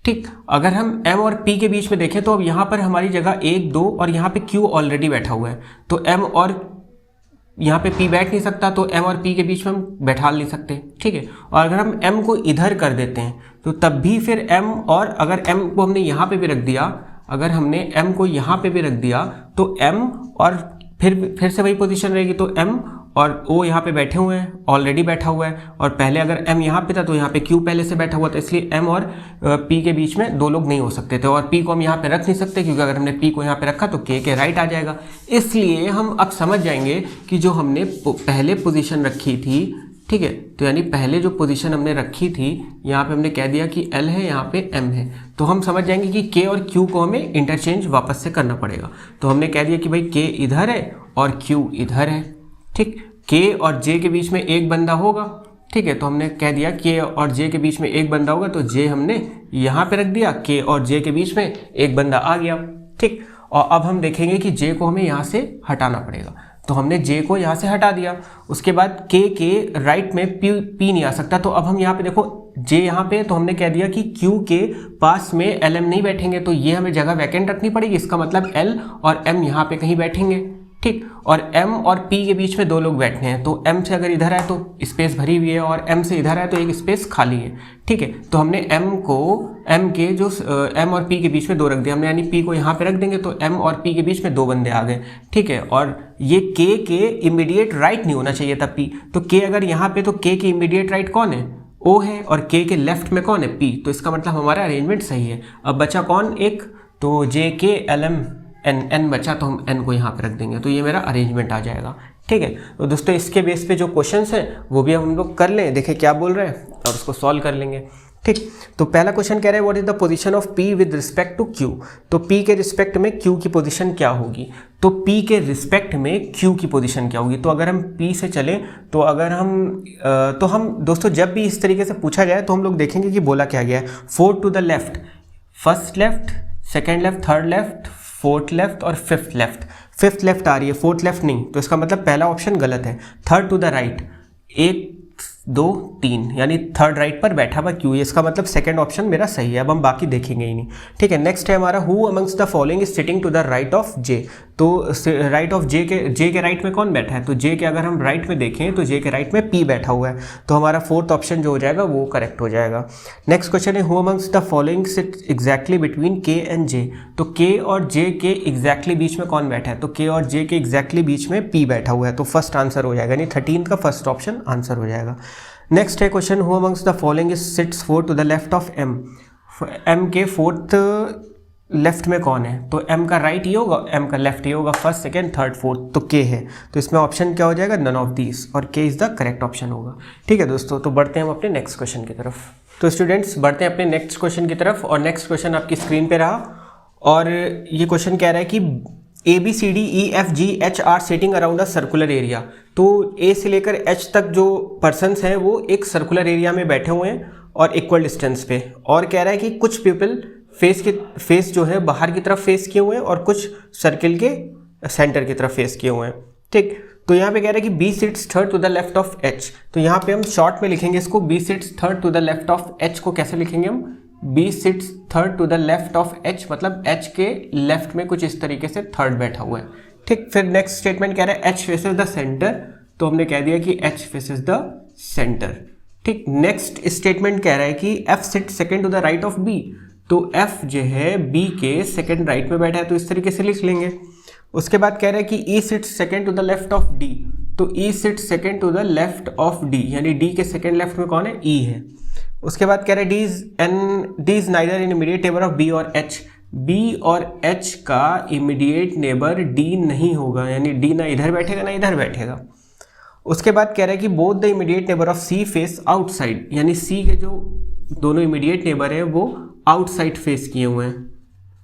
ठीक। अगर हम M और P के बीच में देखें तो अब यहाँ पर हमारी जगह 1 2 और यहाँ पे Q ऑलरेडी बैठा हुआ है, तो M और यहाँ पे P बैठ नहीं सकता, तो M और P के बीच में हम बैठा नहीं सकते, ठीक है। और अगर हम M को इधर कर देते हैं तो तब भी फिर M, और अगर M को हमने यहाँ पे भी रख दिया, अगर हमने M को यहाँ पे भी रख दिया तो M और फिर से वही पोजीशन रहेगी। तो M और O यहाँ पे बैठे हुए हैं, ऑलरेडी बैठा हुआ है, और पहले अगर M यहाँ पे था तो यहाँ पे Q पहले से बैठा हुआ था, इसलिए M और P के बीच में दो लोग नहीं हो सकते थे। और P को हम यहाँ पे रख नहीं सकते क्योंकि अगर हमने P को यहाँ पे रखा तो K के राइट आ जाएगा। इसलिए हम अब समझ जाएंगे कि जो हमने पहले पोजीशन रखी थी, ठीक है, तो यानी पहले जो पोजीशन हमने रखी थी, यहाँ पे हमने कह दिया कि L है, यहाँ पे M है, तो हम समझ जाएंगे कि K और Q को हमें इंटरचेंज वापस से करना पड़ेगा। तो हमने कह दिया कि भाई K इधर है और Q इधर है, ठीक। K और J के बीच में एक बंदा होगा, ठीक है। तो हमने कह दिया K और J के बीच में एक बंदा होगा, तो J हमने यहाँ पे रख दिया, K और J के बीच में एक बंदा आ गया, ठीक। और अब हम देखेंगे कि J को हमें यहाँ से हटाना पड़ेगा, तो हमने J को यहाँ से हटा दिया। उसके बाद K के राइट में P नहीं आ सकता, तो अब हम यहाँ पे देखो J यहाँ पे, तो हमने कह दिया कि Q के पास में LM नहीं बैठेंगे, तो ये हमें जगह वैकेंट रखनी पड़ेगी। इसका मतलब L और M यहाँ पे कहीं बैठेंगे, ठीक। और M और P के बीच में दो लोग बैठने हैं, तो M से अगर इधर है तो स्पेस भरी हुई है, और M से इधर है तो एक स्पेस खाली है, ठीक है। तो हमने M के जो M और P के बीच में दो रख दिया हमने, यानी P को यहाँ पे रख देंगे तो M और P के बीच में दो बंदे आ गए, ठीक है। और ये K के इमीडिएट राइट नहीं होना चाहिए था P, तो K अगर यहाँ पे, तो K के इमीडिएट राइट कौन है, O है, और K के लेफ्ट में कौन है, P। तो इसका मतलब हमारा अरेंजमेंट सही है। अब बचा कौन एक, तो JK LM N बचा, तो हम N को यहाँ पे रख देंगे, तो ये मेरा अरेंजमेंट आ जाएगा, ठीक है। तो दोस्तों इसके बेस पे जो क्वेश्चंस हैं वो भी हम लोग कर लें, देखें क्या बोल रहे हैं और उसको सॉल्व कर लेंगे, ठीक। तो पहला क्वेश्चन कह रहा है what is the position of P with respect to Q। तो P के रिस्पेक्ट में Q की पोजीशन क्या होगी, तो P के रिस्पेक्ट में Q की पोजीशन क्या होगी। तो अगर हम P से चलें, तो अगर हम दोस्तों जब भी इस तरीके से पूछा जाए तो हम लोग देखेंगे कि बोला क्या गया है, 4 to the left, first left, second left, third left, fourth left और फिफ्थ लेफ्ट आ रही है, फोर्थ लेफ्ट नहीं, तो इसका मतलब पहला ऑप्शन गलत है। थर्ड टू द राइट, एक 2 3, यानी थर्ड राइट पर बैठा हुआ क्यू, इसका मतलब सेकंड ऑप्शन मेरा सही है। अब हम बाकी देखेंगे ही नहीं, ठीक है। नेक्स्ट है हमारा who amongst the following is sitting to the right of J. तो राइट ऑफ जे के राइट में कौन बैठा है, तो जे के अगर हम राइट में देखें तो जे के राइट में पी बैठा हुआ है, तो हमारा फोर्थ ऑप्शन जो हो जाएगा वो करेक्ट हो जाएगा। नेक्स्ट क्वेश्चन है who amongst the following sit exactly between K and J. तो के और जे के एग्जैक्टली बीच में कौन बैठा है, तो के और जे के एग्जैक्टली बीच में पी बैठा हुआ है, तो फर्स्ट आंसर हो जाएगा, यानी 13 का फर्स्ट ऑप्शन आंसर हो जाएगा। नेक्स्ट है question who amongst the following is sits fourth to the left of M. M के फोर्थ लेफ्ट में कौन है, तो एम का राइट ये होगा, एम का लेफ्ट ये होगा, फर्स्ट सेकंड थर्ड फोर्थ, तो के है, तो इसमें ऑप्शन क्या हो जाएगा, नन ऑफ दीज, और के इज द करेक्ट ऑप्शन होगा। ठीक है दोस्तों, तो बढ़ते हैं हम अपने नेक्स्ट क्वेश्चन की तरफ। तो स्टूडेंट्स बढ़ते हैं अपने नेक्स्ट क्वेश्चन की तरफ, और नेक्स्ट क्वेश्चन आपकी स्क्रीन पे रहा, और ये क्वेश्चन कह रहा है कि ABCDEFGH are sitting around a circular area. तो ए से लेकर एच तक जो पर्सन्स हैं वो एक सर्कुलर एरिया में बैठे हुए हैं और इक्वल डिस्टेंस पे, और कह रहा है कि कुछ पीपल फेस जो है बाहर की तरफ फेस किए हुए हैं और कुछ सर्किल के सेंटर की तरफ फेस किए हुए हैं। ठीक, तो यहाँ पे कह रहा है कि B sits third to the left of H. तो यहाँ पे हम शॉर्ट में लिखेंगे इसको, B sits third to the left of H को कैसे लिखेंगे हम, B sits third to the left of H, मतलब एच के लेफ्ट में कुछ इस तरीके से थर्ड बैठा हुआ है। ठीक, फिर नेक्स्ट स्टेटमेंट कह रहा है एच फेसेस द सेंटर, तो हमने कह दिया कि एच फेसेस द सेंटर। ठीक, नेक्स्ट स्टेटमेंट कह रहा है कि F sit second to the right of B. तो एफ जो है बी के सेकंड राइट में बैठा है, तो इस तरीके से लिख लेंगे। उसके बाद कह रहा है कि E sits second to the left of D. तो E sits second to the left of D, यानी डी के सेकंड लेफ्ट में कौन है, ई है। उसके बाद कह रहे हैं D is neither in immediate neighbour of B और एच। बी और एच का इमीडिएट नेबर डी नहीं होगा, यानी डी ना इधर बैठेगा ना इधर बैठेगा। उसके बाद कह रहा है कि both the immediate neighbour of C face outside, यानी सी के जो दोनों इमीडिएट नेबर हैं वो आउटसाइड फेस किए हुए हैं,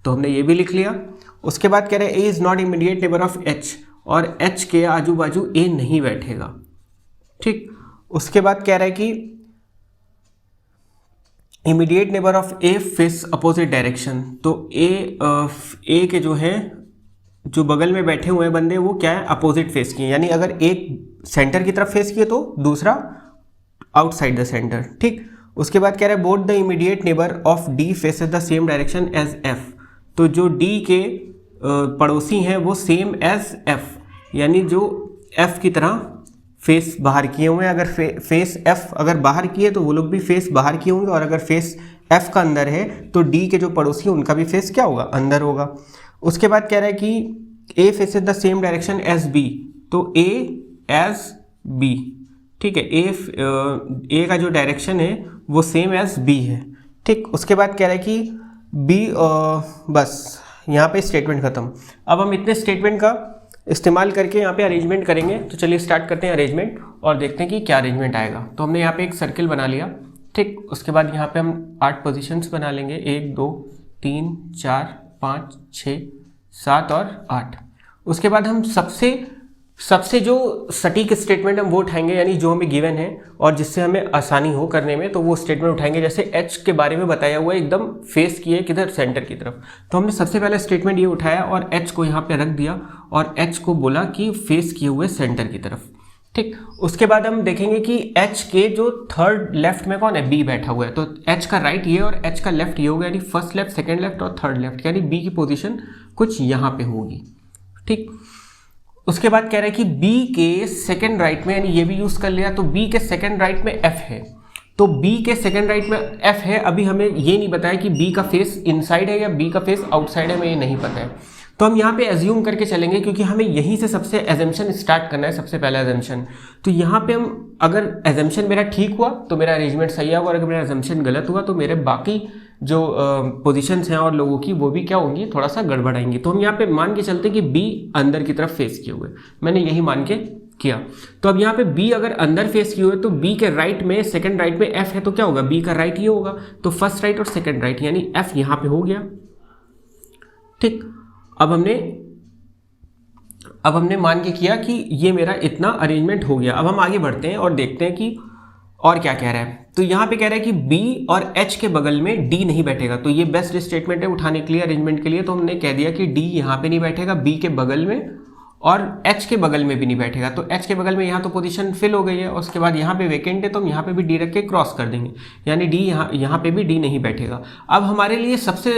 तो हमने ये भी लिख लिया। उसके बाद कह रहे हैं A is not immediate neighbour of H, और एच के आजू बाजू ए नहीं बैठेगा। ठीक, उसके बाद कह रहा है कि immediate neighbour of A face opposite direction. तो ए के जो है जो बगल में बैठे हुए बंदे वो क्या है, अपोजिट फेस किए, यानी अगर एक सेंटर की तरफ फेस किए तो दूसरा आउटसाइड द सेंटर। ठीक, उसके बाद कह रहा है both the immediate neighbour of D faces the same direction as F. तो जो डी के पड़ोसी हैं वो सेम एज एफ, यानी जो एफ की तरह फेस बाहर किए हुए हैं। अगर फेस एफ अगर बाहर किए तो वो लोग भी फेस बाहर किए होंगे, और अगर फेस एफ का अंदर है तो डी के जो पड़ोसी हैं उनका भी फेस क्या होगा, अंदर होगा। उसके बाद कह रहा है कि A faces the same direction as B. तो ए एज बी, ठीक है, ए का जो डायरेक्शन है वो सेम एज बी है। ठीक, उसके बाद कह रहा है कि बी बस यहाँ पे स्टेटमेंट खत्म। अब हम इतने स्टेटमेंट का इस्तेमाल करके यहाँ पे अरेंजमेंट करेंगे, तो चलिए स्टार्ट करते हैं अरेंजमेंट और देखते हैं कि क्या अरेंजमेंट आएगा। तो हमने यहाँ पे एक सर्किल बना लिया। ठीक, उसके बाद यहाँ पे हम 8 पोजीशंस बना लेंगे, 1 2 3 4 5 6 7 और 8। उसके बाद हम सबसे जो सटीक स्टेटमेंट हम वो उठाएंगे, यानी जो हमें गिवन है और जिससे हमें आसानी हो करने में, तो वो स्टेटमेंट उठाएंगे। जैसे एच के बारे में बताया हुआ है एकदम फेस किए किधर, सेंटर की तरफ, तो हमने सबसे पहले स्टेटमेंट ये उठाया और एच को यहाँ पे रख दिया और एच को बोला कि फेस किए हुए सेंटर की तरफ। ठीक, उसके बाद हम देखेंगे कि एच के जो थर्ड लेफ्ट में कौन है, बी बैठा हुआ है। तो एच का राइट ये और एच का लेफ्ट ये होगा, यानी फर्स्ट लेफ्ट सेकेंड लेफ्ट और थर्ड लेफ्ट, यानी बी की पोजिशन कुछ यहाँ पे होगी। ठीक, उसके बाद कह रहा है कि B के सेकंड राइट में, यानी ये भी यूज कर लिया, तो B के सेकंड राइट में F है। तो B के सेकंड राइट में F है, अभी हमें ये नहीं बताया कि B का फेस इनसाइड है या B का फेस आउटसाइड है, हमें ये नहीं पता है। तो हम यहाँ पे एज्यूम करके चलेंगे, क्योंकि हमें यहीं से सबसे एजम्पशन स्टार्ट करना है, सबसे पहला एजम्पशन। तो यहाँ पे हम, अगर एजम्पशन मेरा ठीक हुआ तो मेरा अरेंजमेंट सही होगा, और अगर मेरा एजम्पशन गलत हुआ तो मेरे बाकी जो पोजीशंस हैं और लोगों की वो भी क्या होंगी, थोड़ा सा गड़बड़ाएंगी। तो हम यहाँ पे मान के चलते कि बी अंदर की तरफ फेस किए हुए, मैंने यही मान के किया। तो अब यहाँ पे बी अगर अंदर फेस किए हुए, तो बी के राइट में, सेकंड राइट में एफ है, तो क्या होगा, बी का राइट ये होगा, तो फर्स्ट राइट और सेकंड राइट, यानी एफ यहाँ पे हो गया। ठीक, अब हमने मान के किया कि ये मेरा इतना अरेंजमेंट हो गया। अब हम आगे बढ़ते हैं और देखते हैं कि और क्या कह रहा है। तो यहाँ पे कह रहा है कि B और H के बगल में D नहीं बैठेगा, तो ये बेस्ट स्टेटमेंट है उठाने के लिए, अरेंजमेंट के लिए। तो हमने कह दिया कि D यहाँ पे नहीं बैठेगा, B के बगल में और H के बगल में भी नहीं बैठेगा। तो H के बगल में यहाँ तो पोजीशन फिल हो गई है और उसके बाद यहाँ पे वैकेंट है, तो हम यहाँ पे भी D रख के क्रॉस कर देंगे, यानी D यहाँ पे भी D नहीं बैठेगा। अब हमारे लिए सबसे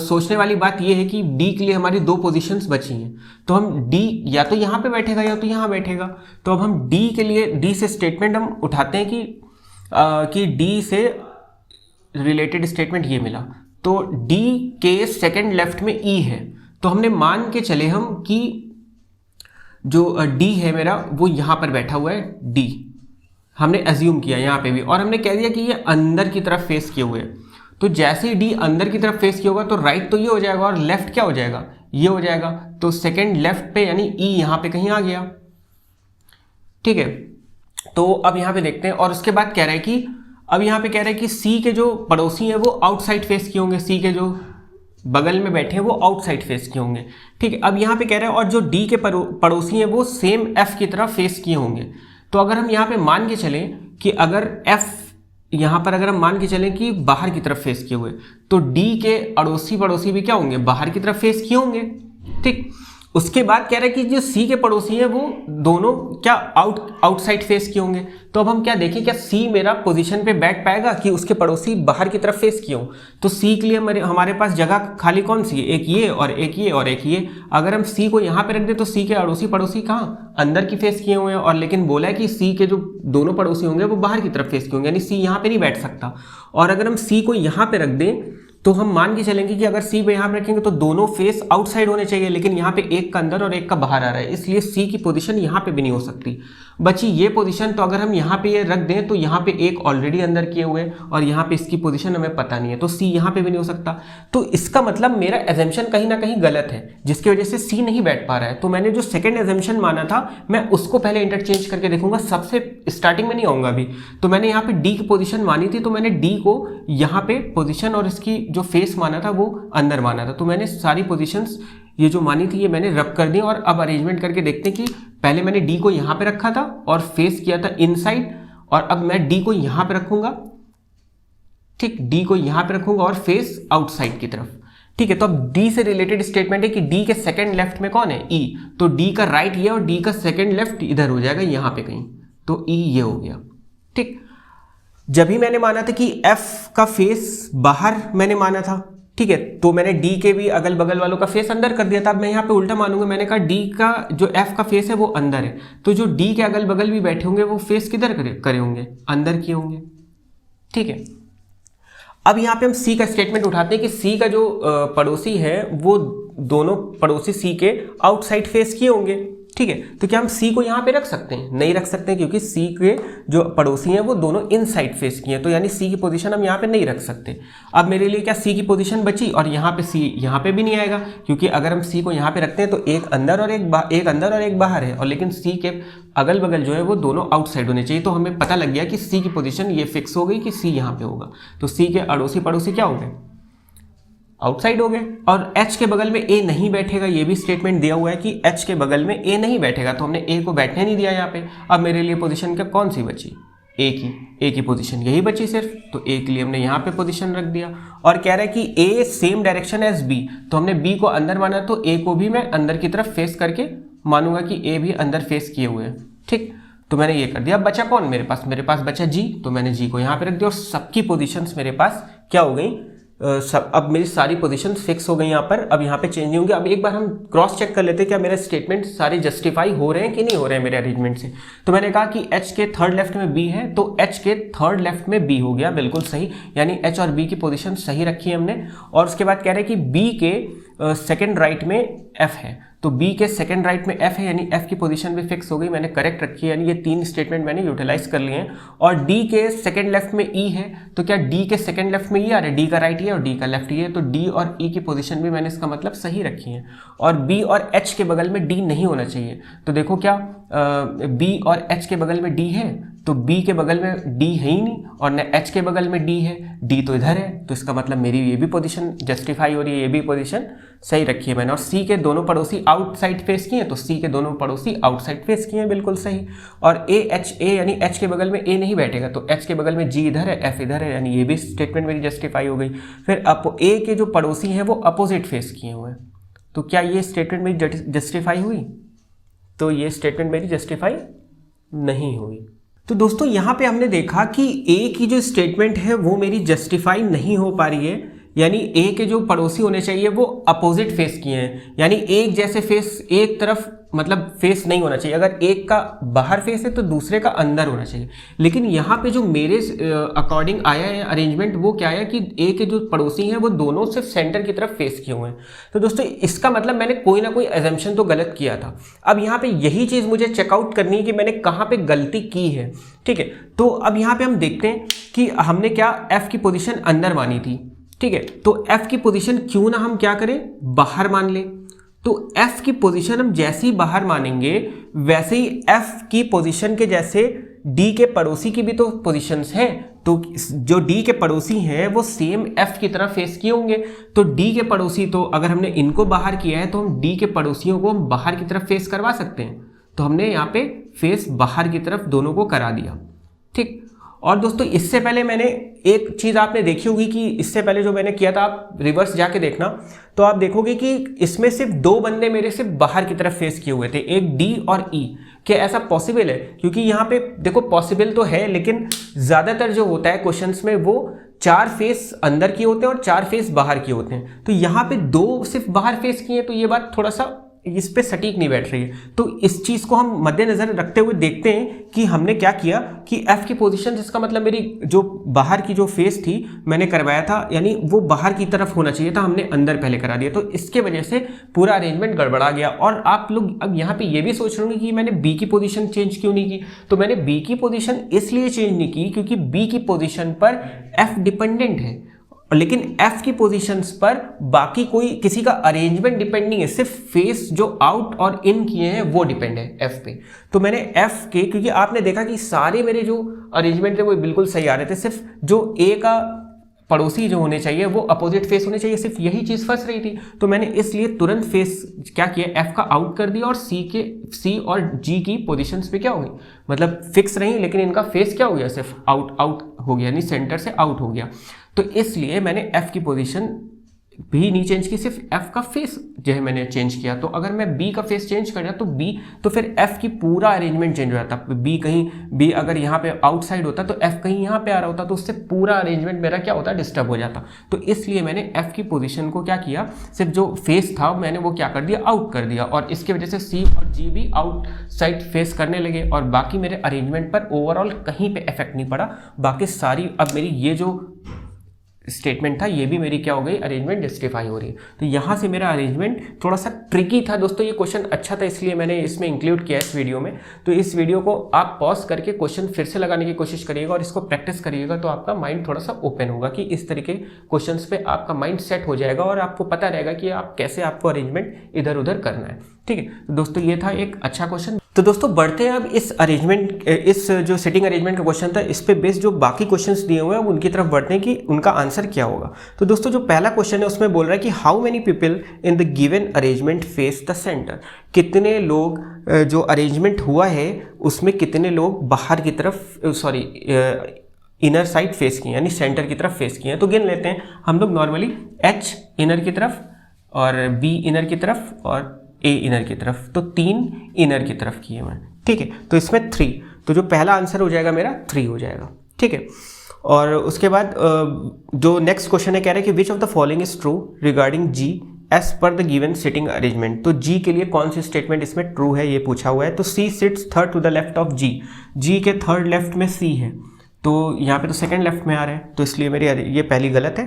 सोचने वाली बात ये है कि D के लिए हमारी दो पोजीशंस बची हैं, तो हम D या तो यहाँ पे बैठेगा या तो यहाँ बैठेगा। तो अब हम D के लिए D से स्टेटमेंट हम उठाते हैं कि D से रिलेटेड स्टेटमेंट ये मिला, तो D के सेकेंड लेफ्ट में E है, तो हमने मान के चले हम कि जो D है मेरा वो यहाँ पर बैठा हुआ है, D हमने एज्यूम किया यहाँ पे भी, और हमने कह दिया कि ये अंदर की तरफ फेस किए हुए। तो जैसे ही D अंदर की तरफ फेस किया होगा तो राइट तो ये हो जाएगा और लेफ्ट क्या हो जाएगा, ये हो जाएगा। तो सेकेंड लेफ्ट पे यानी E यहाँ पे कहीं आ गया, ठीक है। तो अब यहाँ पे देखते हैं, और उसके बाद कह रहा है कि अब यहाँ पे कह रहा है कि C के जो पड़ोसी हैं वो आउटसाइड फेस किए होंगे, C के जो बगल में बैठे हैं वो आउटसाइड फेस किए होंगे, ठीक है। अब यहाँ पे कह रहा है और जो D के पड़ोसी हैं वो सेम F की तरफ फेस किए होंगे। तो अगर हम यहाँ पे मान के चलें कि अगर F यहाँ पर अगर हम मान के चलें कि बाहर की तरफ फेस किए हुए, तो D के अड़ोसी पड़ोसी भी क्या होंगे, बाहर की तरफ फेस किए होंगे, ठीक। उसके बाद कह रहा है कि जो C के पड़ोसी हैं वो दोनों क्या आउटसाइड फेस किए होंगे। तो अब हम क्या देखें, क्या C मेरा पोजीशन पे बैठ पाएगा कि उसके पड़ोसी बाहर की तरफ फेस किए हों। तो C के लिए हमारे पास जगह खाली कौन सी है, एक ये और एक ये और एक ये। अगर हम C को यहाँ पे रख दें तो C के अड़ोसी पड़ोसी कहाँ, अंदर की फेस किए हुए हैं, और लेकिन बोला है कि C के जो दोनों पड़ोसी होंगे वो बाहर की तरफ फेस किए होंगे, यानी C यहाँ पे नहीं बैठ सकता। और अगर हम C को यहाँ पे रख दें तो हम मान के चलेंगे कि अगर C पे यहाँ पे रखेंगे तो दोनों फेस आउटसाइड होने चाहिए, लेकिन यहाँ पे एक का अंदर और एक का बाहर आ रहा है, इसलिए C की पोजीशन यहाँ पे भी नहीं हो सकती। बची ये पोजीशन, तो अगर हम यहाँ पे ये रख दें तो यहाँ पे एक ऑलरेडी अंदर किए हुए और यहाँ पे इसकी पोजीशन हमें पता नहीं है, तो C यहाँ पे भी नहीं हो सकता। तो इसका मतलब मेरा एजम्पशन कहीं ना कहीं गलत है, जिसकी वजह से C नहीं बैठ पा रहा है। तो मैंने जो सेकेंड एजम्पशन माना था मैं उसको पहले इंटरचेंज करके देखूंगा, सबसे स्टार्टिंग में नहीं आऊंगा अभी। तो मैंने यहाँ पे D की पोजीशन मानी थी, तो मैंने D को यहाँ पे पोजीशन और इसकी जो फेस माना था वो अंदर माना था। तो मैंने सारी पोजीशंस ये जो मानी थी ये मैंने रब कर दी, और अब अरेंजमेंट करके देखते हैं कि पहले मैंने D को यहाँ पे रखा था और फेस किया था इनसाइड, और अब मैं D को यहाँ पे रखूंगा, ठीक, D को यहाँ पे रखूंगा और फेस आउटसाइड की तरफ, ठीक है। तो अब D से रिलेटेड स्टेटमेंट है कि D के सेकंड लेफ्ट में कौन है, E, तो D का राइट ये और D का सेकंड लेफ्ट इधर हो जाएगा यहाँ पे कहीं, तो E ये हो गया, ठीक। जब भी मैंने माना था कि F का फेस बाहर मैंने माना था, ठीक है, तो मैंने D के भी अगल बगल वालों का फेस अंदर कर दिया था। अब मैं यहाँ पे उल्टा मानूंगा, मैंने कहा D का जो F का फेस है वो अंदर है, तो जो D के अगल बगल भी बैठे होंगे वो फेस किधर करे होंगे, अंदर किए होंगे, ठीक है। अब यहाँ पे हम C का स्टेटमेंट उठाते हैं कि C का जो पड़ोसी है वो दोनों पड़ोसी C के आउटसाइड फेस किए होंगे, ठीक है। तो क्या हम C को यहाँ पे रख सकते हैं, नहीं रख सकते हैं, क्योंकि C के जो पड़ोसी हैं वो दोनों इनसाइड फेस किए हैं, तो यानी C की पोजीशन हम यहाँ पे नहीं रख सकते। अब मेरे लिए क्या C की पोजीशन बची, और यहाँ पे C यहाँ पे भी नहीं आएगा, क्योंकि अगर हम C को यहाँ पे रखते हैं तो एक अंदर और एक बाहर है, और लेकिन C के अगल बगल जो है वो दोनों आउटसाइड होने चाहिए। तो हमें पता लग गया कि C की पोजीशन ये फिक्स हो गई कि C यहाँ पे होगा, तो C के अड़ोसी पड़ोसी क्या होंगे, आउटसाइड हो गए। और H के बगल में A नहीं बैठेगा, ये भी स्टेटमेंट दिया हुआ है कि H के बगल में A नहीं बैठेगा, तो हमने A को बैठने नहीं दिया यहाँ पे। अब मेरे लिए पोजीशन क्या कौन सी बची, A की पोजीशन यही बची सिर्फ, तो A के लिए हमने यहाँ पे पोजीशन रख दिया। और कह रहा है कि A same direction as B, तो हमने B को अंदर माना, तो A को भी मैं अंदर की तरफ फेस करके मानूंगा कि A भी अंदर फेस किए हुए हैं, ठीक। तो मैंने ये कर दिया। अब बचा कौन मेरे पास बचा G, तो मैंने G को यहाँ पे रख दिया, और सबकी पोजीशंस मेरे पास क्या हो गई, अब मेरी सारी पोजीशंस फिक्स हो गई यहाँ पर। अब यहाँ पे चेंज नहीं होंगे। अब एक बार हम क्रॉस चेक कर लेते हैं क्या मेरे स्टेटमेंट सारे जस्टिफाई हो रहे हैं कि नहीं हो रहे हैं मेरे अरेंजमेंट से। तो मैंने कहा कि H के थर्ड लेफ्ट में B है, तो H के थर्ड लेफ्ट में B हो गया, बिल्कुल सही, यानी H और B की पोजीशन सही रखी है हमने। और उसके बाद कह रहे हैं कि B के सेकेंड राइट में F है, तो B के सेकंड राइट में F है, यानी F की पोजीशन भी फिक्स हो गई, मैंने करेक्ट रखी है, यानी ये तीन स्टेटमेंट मैंने यूटिलाइज कर लिए हैं। और D के सेकंड लेफ्ट में E है, तो क्या D के सेकंड लेफ्ट में E आ रहा है, D का राइट ये और D का लेफ्ट ये, तो D और E की पोजीशन भी मैंने इसका मतलब सही रखी है। और B और H के बगल में D नहीं होना चाहिए, तो देखो क्या B और H के बगल में D है, तो B के बगल में D है ही नहीं, और न H के बगल में D है, D तो इधर है, तो इसका मतलब मेरी ये भी पोजीशन जस्टिफाई हो रही है, ये भी पोजीशन सही रखी है मैंने। और C के दोनों पड़ोसी आउटसाइड फेस किए हैं, तो C के दोनों पड़ोसी आउटसाइड फेस किए हैं, बिल्कुल सही। और A यानी H के बगल में A नहीं बैठेगा, तो H के बगल में G इधर है, F इधर है, यानी ये भी स्टेटमेंट मेरी जस्टिफाई हो गई। फिर A के जो पड़ोसी हैं वो अपोजिट फेस किए हुए हैं, तो क्या ये स्टेटमेंट मेरी जस्टिफाई हुई, तो ये स्टेटमेंट मेरी जस्टिफाई नहीं हुई। तो दोस्तों यहाँ पे हमने देखा कि ए की जो स्टेटमेंट है वो मेरी जस्टिफाई नहीं हो पा रही है, यानी ए के जो पड़ोसी होने चाहिए वो अपोजिट फेस किए हैं, यानी एक जैसे फेस एक तरफ मतलब फेस नहीं होना चाहिए। अगर एक का बाहर फेस है तो दूसरे का अंदर होना चाहिए। लेकिन यहाँ पे जो मेरे अकॉर्डिंग आया है अरेंजमेंट, वो क्या आया कि ए के जो पड़ोसी हैं वो दोनों सिर्फ सेंटर की तरफ फेस किए हुए हैं। तो दोस्तों इसका मतलब मैंने कोई ना कोई एजम्पशन तो गलत किया था। अब यहाँ पे यही चीज़ मुझे चेकआउट करनी है कि मैंने कहाँ पे गलती की है। ठीक है, तो अब यहाँ पे हम देखते हैं कि हमने क्या एफ की पोजिशन अंदर मानी थी। ठीक है, तो एफ की पोजीशन क्यों ना हम क्या करें, बाहर मान लें। तो एफ की पोजीशन हम जैसे ही बाहर मानेंगे वैसे ही एफ की पोजीशन के जैसे डी के पड़ोसी की भी तो पोजीशंस हैं, तो जो डी के पड़ोसी हैं वो सेम एफ की तरह फेस किए होंगे। तो डी के पड़ोसी, तो अगर हमने इनको बाहर किया है तो हम डी के पड़ोसियों को हम बाहर की तरफ फेस करवा सकते हैं। तो हमने यहाँ पे फेस बाहर की तरफ दोनों को करा दिया। ठीक, और दोस्तों इससे पहले मैंने एक चीज़ आपने देखी होगी कि इससे पहले जो मैंने किया था, आप रिवर्स जाके देखना तो आप देखोगे कि इसमें सिर्फ दो बंदे मेरे सिर्फ बाहर की तरफ फेस किए हुए थे, एक डी और ई। क्या ऐसा पॉसिबल है? क्योंकि यहाँ पे देखो पॉसिबल तो है, लेकिन ज़्यादातर जो होता है क्वेश्चंस में वो 4 फेस अंदर किए होते हैं और 4 फेस बाहर किए होते हैं। तो यहाँ पे 2 सिर्फ बाहर फेस किए हैं, तो ये बात थोड़ा सा इस पे सटीक नहीं बैठ रही है। तो इस चीज को हम मद्देनजर रखते हुए देखते हैं कि हमने क्या किया कि एफ की पोजीशन, जिसका मतलब मेरी जो बाहर की जो फेस थी मैंने करवाया था, यानी वो बाहर की तरफ होना चाहिए था, हमने अंदर पहले करा दिया। तो इसके वजह से पूरा अरेंजमेंट गड़बड़ा गया। और आप लोग अब यहाँ पे ये भी सोच रहे होंगे कि मैंने बी की पोजीशन चेंज क्यों नहीं की। तो मैंने बी की पोजीशन इसलिए चेंज नहीं की क्योंकि बी की पोजीशन पर एफ डिपेंडेंट है, लेकिन F की पोजीशंस पर बाकी कोई किसी का अरेंजमेंट डिपेंड नहीं है, सिर्फ फेस जो आउट और इन किए हैं वो डिपेंड है F पे। तो मैंने F के, क्योंकि आपने देखा कि सारे मेरे जो अरेंजमेंट थे वो बिल्कुल सही आ रहे थे, सिर्फ जो A का पड़ोसी जो होने चाहिए वो अपोजिट फेस होने चाहिए, सिर्फ यही चीज़ फंस रही थी। तो मैंने इसलिए तुरंत फेस क्या किया, F का आउट कर दिया और C और G की पोजीशंस पे क्या हो गई, मतलब फिक्स रही, लेकिन इनका फेस क्या हो गया, सिर्फ आउट हो गया, यानी सेंटर से आउट हो गया। तो इसलिए मैंने F की पोजीशन भी नहीं चेंज की, सिर्फ F का फेस जो है मैंने चेंज किया। तो अगर मैं B का फेस चेंज कर दिया तो फिर F की पूरा अरेंजमेंट चेंज हो जाता। B अगर यहाँ पे आउटसाइड होता तो F कहीं यहाँ पे आ रहा होता, तो उससे पूरा अरेंजमेंट मेरा क्या होता, डिस्टर्ब हो जाता। तो इसलिए मैंने F की पोजीशन को क्या किया, सिर्फ जो फेस था मैंने वो क्या कर दिया, आउट कर दिया। और इसकी वजह से C और G भी आउटसाइड फेस करने लगे और बाकी मेरे अरेंजमेंट पर ओवरऑल कहीं पे इफेक्ट नहीं पड़ा। बाकी सारी अब मेरी ये जो स्टेटमेंट था ये भी मेरी क्या हो गई, अरेंजमेंट जस्टिफाई हो रही है। तो यहाँ से मेरा अरेंजमेंट थोड़ा सा ट्रिकी था दोस्तों। ये क्वेश्चन अच्छा था इसलिए मैंने इसमें इंक्लूड किया इस वीडियो में। तो इस वीडियो को आप पॉज करके क्वेश्चन फिर से लगाने की कोशिश करिएगा और इसको प्रैक्टिस करिएगा, तो आपका माइंड थोड़ा सा ओपन होगा कि इस तरीके क्वेश्चन पे आपका माइंड सेट हो जाएगा और आपको पता रहेगा कि आप कैसे आपको अरेंजमेंट इधर उधर करना है। ठीक है, तो दोस्तों ये था एक अच्छा क्वेश्चन। तो दोस्तों बढ़ते हैं अब इस अरेंजमेंट, इस जो सिटिंग अरेंजमेंट का क्वेश्चन था, इस पे बेस्ड जो बाकी क्वेश्चंस दिए हुए हैं उनकी तरफ बढ़ते हैं कि उनका आंसर क्या होगा। तो दोस्तों जो पहला क्वेश्चन है उसमें बोल रहा है कि how many people in the given arrangement face the centre. कितने लोग जो अरेंजमेंट हुआ है उसमें कितने लोग बाहर की तरफ इनर साइड फेस किए, यानी सेंटर की तरफ फेस किए हैं। तो गिन लेते हैं हम लोग नॉर्मली, H इनर की तरफ और B इनर की तरफ और A इनर की तरफ, तो 3 इनर की तरफ किए हुए हैं। ठीक है, तो इसमें 3, तो जो पहला आंसर हो जाएगा मेरा 3 हो जाएगा। ठीक है, और उसके बाद जो नेक्स्ट क्वेश्चन है कह रहा है कि which of the following is true regarding G as per the given sitting arrangement. तो G के लिए कौन सी स्टेटमेंट इसमें ट्रू है ये पूछा हुआ है। तो C sits third to the left of G के थर्ड लेफ्ट में C है, तो यहाँ पे तो सेकंड लेफ्ट में आ रहा है, तो इसलिए मेरी ये पहली गलत है।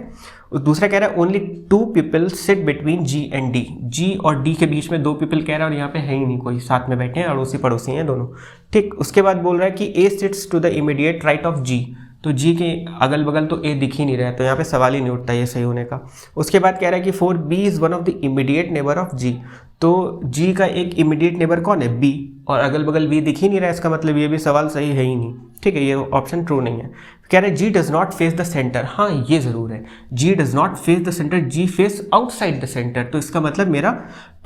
दूसरा कह रहा है only 2 people sit between G and D। G और D के बीच में 2 पीपल कह रहा है और यहाँ पे है ही नहीं कोई, साथ में बैठे हैं, अड़ोसी पड़ोसी हैं दोनों। ठीक, उसके बाद बोल रहा है कि A sits to the immediate right of G। तो G के अगल बगल तो A दिख ही नहीं रहा है, तो यहाँ पे सवाल ही नहीं उठता ये सही होने का। उसके बाद कह रहा है कि 4B is one of the immediate neighbour of G। तो G का एक इमीडिएट नेबर कौन है, B, और अगल बगल B दिख ही नहीं रहा है, इसका मतलब ये भी सवाल सही है ही नहीं। ठीक है, ये ऑप्शन ट्रू नहीं है। कह रहे हैं G does not face the centre. हाँ ये ज़रूर है, G does not face the centre, G face outside the centre. तो इसका मतलब मेरा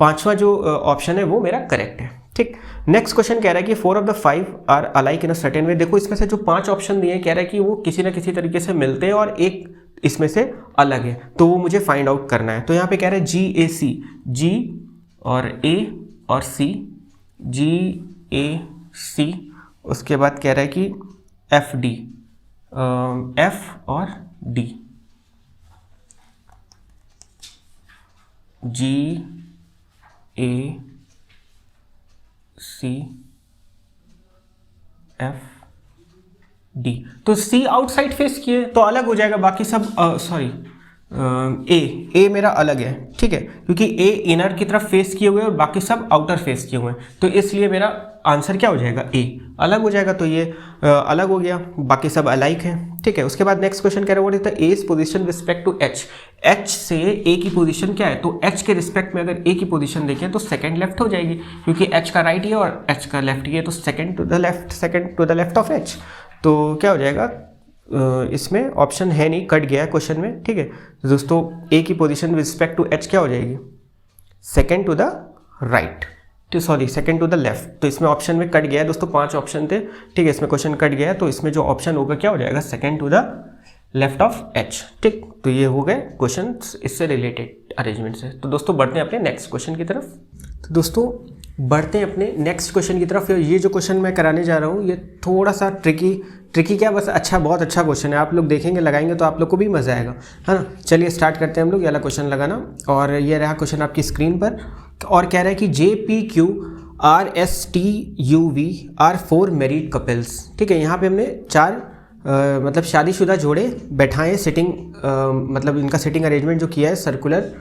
5वां जो ऑप्शन है वो मेरा करेक्ट है। ठीक, नेक्स्ट क्वेश्चन कह रहा है कि 4 of the 5 are alike in a certain way. देखो इसमें से जो 5 ऑप्शन दिए हैं कह रहा है कि वो किसी ना किसी तरीके से मिलते हैं और एक इसमें से अलग है, तो वो मुझे फाइंड आउट करना है। तो यहाँ पे कह रहा है G A C, G और A और C GAC, उसके बाद कह रहा है कि FD, F और D, GACFD। तो C आउटसाइड फेस किए तो अलग हो जाएगा, बाकी सब सॉरी ए मेरा अलग है, ठीक है, क्योंकि ए इनर की तरफ फेस किए हुए हैं और बाकी सब आउटर फेस किए हुए हैं, तो इसलिए मेरा आंसर क्या हो जाएगा, ए अलग हो जाएगा। तो ये अलग हो गया, बाकी सब अलाइक है, ठीक है। उसके बाद नेक्स्ट क्वेश्चन कह रहा है what is the A's position respect to H. H से ए की पोजीशन क्या है, तो एच के रिस्पेक्ट में अगर ए की पोजीशन देखें तो सेकंड लेफ्ट हो जाएगी, क्योंकि एच का राइट ही है और एच का लेफ्ट ही है, तो second to the left of H. तो क्या हो जाएगा, इसमें ऑप्शन है नहीं, कट गया है क्वेश्चन में, ठीक है। तो दोस्तों ए की position with respect to H क्या हो जाएगी, second to the right, sorry second to the left. तो इसमें ऑप्शन में कट गया है दोस्तों, 5 ऑप्शन थे, ठीक है, इसमें क्वेश्चन कट गया है, तो इसमें जो ऑप्शन होगा क्या हो जाएगा, second to the left of H, ठीक। तो ये हो गए क्वेश्चन इससे रिलेटेड अरेंजमेंट से। तो दोस्तों बढ़ते हैं अपने नेक्स्ट क्वेश्चन की तरफ। तो दोस्तों बढ़ते हैं अपने नेक्स्ट क्वेश्चन की तरफ। ये जो क्वेश्चन मैं कराने जा रहा हूँ ये थोड़ा सा ट्रिकी क्या, बस अच्छा, बहुत अच्छा क्वेश्चन है, आप लोग देखेंगे लगाएंगे तो आप लोग को भी मज़ा आएगा, है ना। चलिए स्टार्ट करते हैं हम लोग ये वाला क्वेश्चन लगाना। और ये रहा क्वेश्चन आपकी स्क्रीन पर, और कह रहा है कि JPQRSTUV आर 4 मैरिड कपल्स, ठीक है। यहाँ पे हमने 4 मतलब शादीशुदा जोड़े बैठाएं, सिटिंग मतलब इनका सिटिंग अरेंजमेंट जो किया है सर्कुलर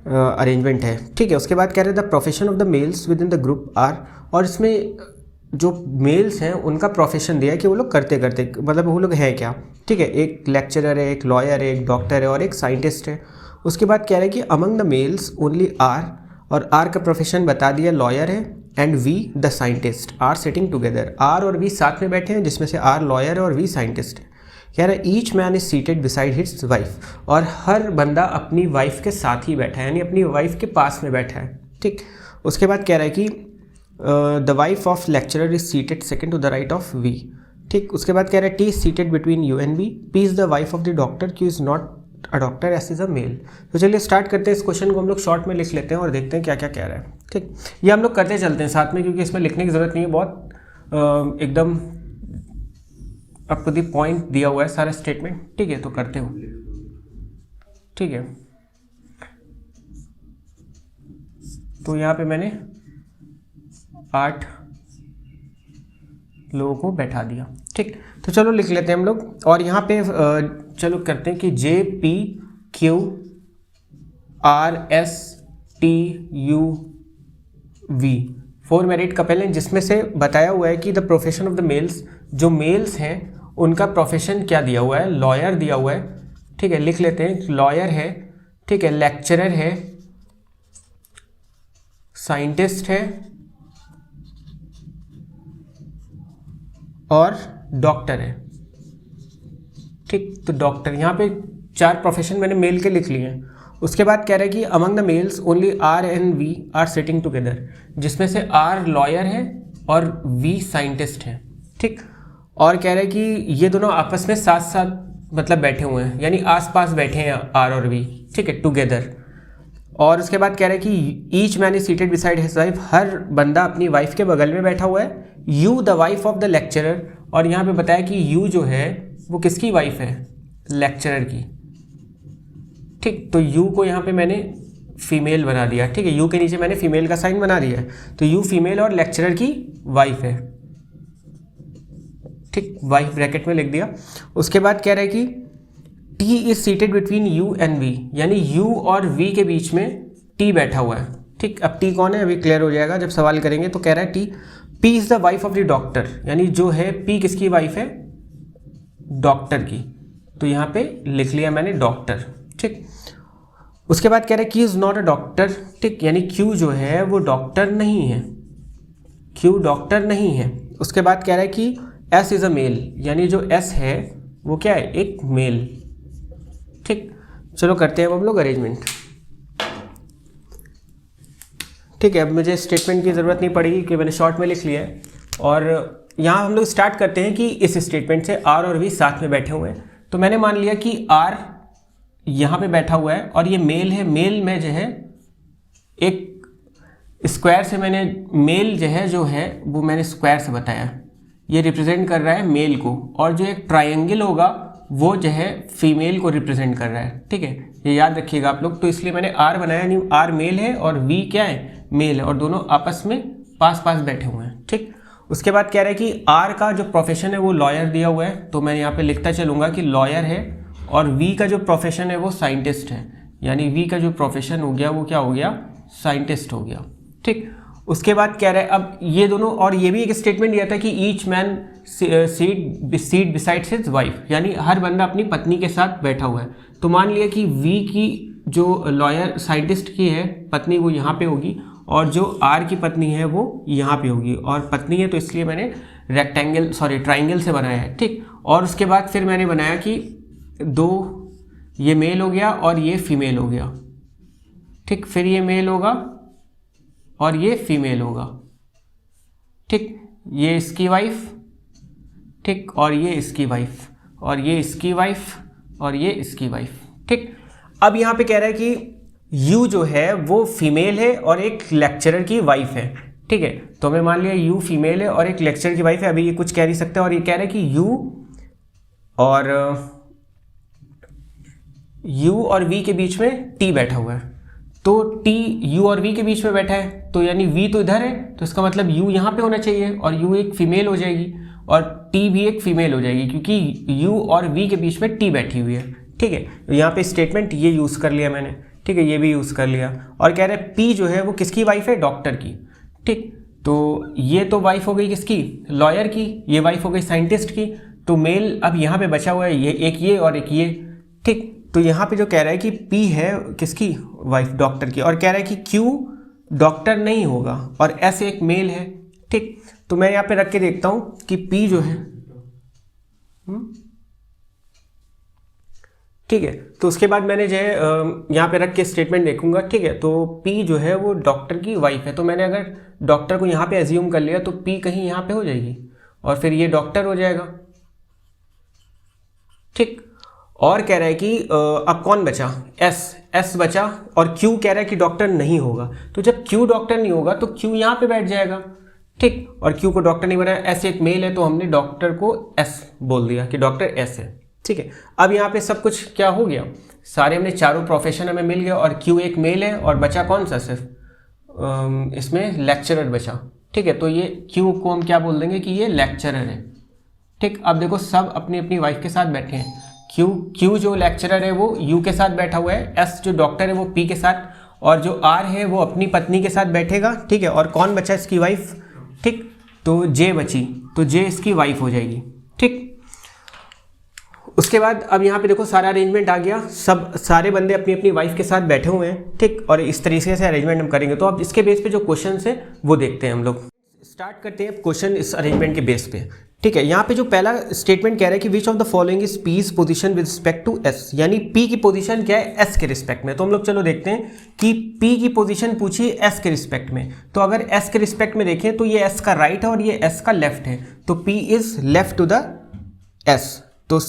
अरेंजमेंट है, ठीक है। उसके बाद कह रहे हैं the profession of the males with in the group are, और इसमें जो मेल्स हैं उनका प्रोफेशन दिया है कि वो लोग करते मतलब वो लोग हैं क्या, ठीक है। एक लेक्चरर है, एक लॉयर है, एक डॉक्टर है और एक साइंटिस्ट है। उसके बाद कह रहे हैं कि among the males only R, और आर का प्रोफेशन बता दिया लॉयर है, and V the scientist are sitting together. R और वी साथ में बैठे हैं, जिसमें से आर लॉयर है और वी साइंटिस्ट है। कह रहा है each man is seated beside his wife, और हर बंदा अपनी वाइफ के साथ ही बैठा है, यानी अपनी वाइफ के पास में बैठा है, ठीक। उसके बाद कह रहा है कि the wife of lecturer is seated second to the right of V, ठीक। उसके बाद कह रहा है T is seated between U and V, P is the wife of the doctor, Q is not a doctor, S is a male. तो चलिए start करते हैं, इस क्वेश्चन को हम लोग शॉर्ट में लिख लेते हैं और देखते हैं क्या क्या कह रहा है, ठीक। ये हम लोग करते चलते हैं साथ में, क्योंकि इसमें लिखने की ज़रूरत नहीं है, बहुत एकदम अप टू द पॉइंट दिया हुआ है सारा स्टेटमेंट, ठीक है। तो करते हो, ठीक है। तो यहाँ पे मैंने 8 लोगों को बैठा दिया, ठीक। तो चलो लिख लेते हैं हम लोग, और यहाँ पे चलो करते हैं कि JPQRSTUV 4 मैरिड कपल हैं, जिसमें से बताया हुआ है कि the profession of the mails, जो मेल्स हैं उनका प्रोफेशन क्या दिया हुआ है, लॉयर दिया हुआ है, ठीक है। लिख लेते हैं लॉयर है, ठीक है, लेक्चरर है, साइंटिस्ट है और डॉक्टर है, ठीक। तो डॉक्टर, यहाँ पे 4 प्रोफेशन मैंने मेल के लिख लिए हैं। उसके बाद कह रहा है कि among the males only R and V are sitting together, जिसमें से आर लॉयर है और वी साइंटिस्ट है, ठीक। और कह रहा है कि ये दोनों आपस में साथ साथ मतलब बैठे हुए हैं, यानी आसपास बैठे हैं आर और वी, ठीक है, टुगेदर। और उसके बाद कह रहा है कि each man is seated beside his wife, हर बंदा अपनी वाइफ के बगल में बैठा हुआ है। U the wife of the lecturer, और यहाँ पे बताया कि यू जो है वो किसकी वाइफ है, लेक्चरर की, ठीक। तो यू को यहाँ पे मैंने फीमेल बना दिया, ठीक है, यू के नीचे मैंने फीमेल का साइन बना दिया है, तो यू फीमेल और लेक्चरर की वाइफ है, ठीक, वाइफ ब्रैकेट में लिख दिया। उसके बाद कह रहा है कि T is seated between U and V, यानी यू और वी के बीच में टी बैठा हुआ है, ठीक। अब टी कौन है अभी क्लियर हो जाएगा जब सवाल करेंगे। तो कह रहा है T, P is the wife of the doctor, यानी जो है पी किसकी वाइफ है, डॉक्टर की, तो यहाँ पे लिख लिया मैंने डॉक्टर, ठीक। उसके बाद कह रहा है Q is not a doctor, ठीक, यानी क्यू जो है वो डॉक्टर नहीं है, क्यू डॉक्टर नहीं है। उसके बाद कह रहा है कि एस इज अ मेल, यानी जो एस है वो क्या है, एक मेल, ठीक। चलो करते हैं अब हम लोग अरेंजमेंट, ठीक है। अब मुझे स्टेटमेंट की ज़रूरत नहीं पड़ेगी कि मैंने शॉर्ट में लिख लिया है। और यहाँ हम लोग स्टार्ट करते हैं कि इस स्टेटमेंट से आर और वी साथ में बैठे हुए हैं। तो मैंने मान लिया कि आर यहाँ पे बैठा हुआ है और ये मेल है, मेल में जो है स्क्वायर से मैंने मेल जो है वो मैंने स्क्वायर से बताया, ये रिप्रेजेंट कर रहा है मेल को, और जो एक ट्रायंगल होगा वो जो है फीमेल को रिप्रेजेंट कर रहा है। ठीक है, ये याद रखिएगा आप लोग। तो इसलिए मैंने आर बनाया, नहीं आर मेल है और वी क्या है, मेल है, और दोनों आपस में पास पास बैठे हुए हैं। ठीक, उसके बाद कह रहा है कि आर का जो प्रोफेशन है वो लॉयर दिया हुआ है, तो मैं यहाँ पे लिखता चलूँगा कि लॉयर है, और वी का जो प्रोफेशन है वो साइंटिस्ट है, यानी वी का जो प्रोफेशन हो गया वो क्या हो गया, साइंटिस्ट हो गया। ठीक, उसके बाद कह रहा है अब ये दोनों, और ये भी एक स्टेटमेंट दिया था कि each man seat besides his wife, यानी हर बंदा अपनी पत्नी के साथ बैठा हुआ है। तो मान लिया कि वी की जो लॉयर साइंटिस्ट की है पत्नी वो यहाँ पे होगी, और जो आर की पत्नी है वो यहाँ पे होगी, और पत्नी है तो इसलिए मैंने ट्राइंगल से बनाया है। ठीक, और उसके बाद फिर मैंने बनाया कि दो, ये मेल हो गया और ये फीमेल हो गया। ठीक, फिर ये मेल होगा और ये फीमेल होगा। ठीक, ये इसकी वाइफ, ठीक, और ये इसकी वाइफ, और ये इसकी वाइफ, और ये इसकी वाइफ। ठीक, अब यहाँ पे कह रहा है कि यू जो है वो फीमेल है और एक लेक्चरर की वाइफ है। ठीक है, तो हमें मान लिया यू फीमेल है और एक लेक्चरर की वाइफ है। अभी ये कुछ कह नहीं सकते, और ये कह रहा है कि यू और वी के बीच में टी बैठा हुआ है, तो टी यू और वी के बीच में बैठा है, तो यानी वी तो इधर है, तो इसका मतलब यू यहाँ पे होना चाहिए, और यू एक फीमेल हो जाएगी, और टी भी एक फीमेल हो जाएगी, क्योंकि यू और वी के बीच में टी बैठी हुई है। ठीक है, तो यहाँ पे स्टेटमेंट ये यूज़ कर लिया मैंने। ठीक है, ये भी यूज़ कर लिया, और कह रहे हैं पी जो है वो किसकी वाइफ है, डॉक्टर की। ठीक, तो ये तो वाइफ हो गई किसकी, लॉयर की, ये वाइफ हो गई साइंटिस्ट की, तो मेल अब यहाँ पे बचा हुआ है ये और एक ये। ठीक, तो यहाँ पे जो कह रहा है कि P है किसकी, वाइफ, डॉक्टर की, और कह रहा है कि Q डॉक्टर नहीं होगा, और S एक मेल है। ठीक, तो मैं यहाँ पे रख के देखता हूँ कि P जो है, ठीक है, तो उसके बाद मैंने जो है यहाँ पे रख के स्टेटमेंट देखूंगा। ठीक है, तो P जो है वो डॉक्टर की वाइफ है, तो मैंने अगर डॉक्टर को यहाँ पे एज्यूम कर लिया तो P कहीं यहाँ पे हो जाएगी, और फिर ये डॉक्टर हो जाएगा। ठीक, और कह रहा है कि अब कौन बचा, एस बचा, और Q कह रहा है कि डॉक्टर नहीं होगा, तो जब Q डॉक्टर नहीं होगा तो Q यहाँ पे बैठ जाएगा। ठीक, और Q को डॉक्टर नहीं बनाया, S एक मेल है, तो हमने डॉक्टर को S बोल दिया कि डॉक्टर S है। ठीक है, अब यहाँ पे सब कुछ क्या हो गया, सारे हमने चारों प्रोफेशन हमें मिल गया, और Q एक मेल है, और बचा कौन सा, सिर्फ इसमें लेक्चरर बचा। ठीक है, तो ये Q को हम क्या बोल देंगे कि ये लेक्चरर है। ठीक, अब देखो सब अपनी अपनी वाइफ के साथ बैठे हैं, Q जो लेक्चरर है वो U के साथ बैठा हुआ है, S जो डॉक्टर है वो P के साथ, और जो R है वो अपनी पत्नी के साथ बैठेगा। ठीक है, और कौन बचा, इसकी वाइफ। ठीक, तो J बची, तो J इसकी वाइफ हो जाएगी। ठीक, उसके बाद अब यहाँ पे देखो सारा अरेंजमेंट आ गया, सारे बंदे अपनी अपनी वाइफ के साथ बैठे हुए हैं। ठीक, और इस तरीके से अरेंजमेंट हम करेंगे। तो अब इसके बेस पे जो क्वेश्चन है वो देखते हैं हम लोग। स्टार्ट करते हैं क्वेश्चन इस अरेंजमेंट के बेस पे। ठीक है, यहाँ पे जो पहला स्टेटमेंट कह रहा है कि which of the following is P's position with respect to S, यानी पी की पोजीशन क्या है, एस के रिस्पेक्ट में। तो हम लोग चलो देखते हैं कि पी की पोजीशन पूछी एस के रिस्पेक्ट में। तो अगर एस के रिस्पेक्ट में देखें तो ये एस का राइट है और ये एस का लेफ्ट है, तो P is left to the S, तो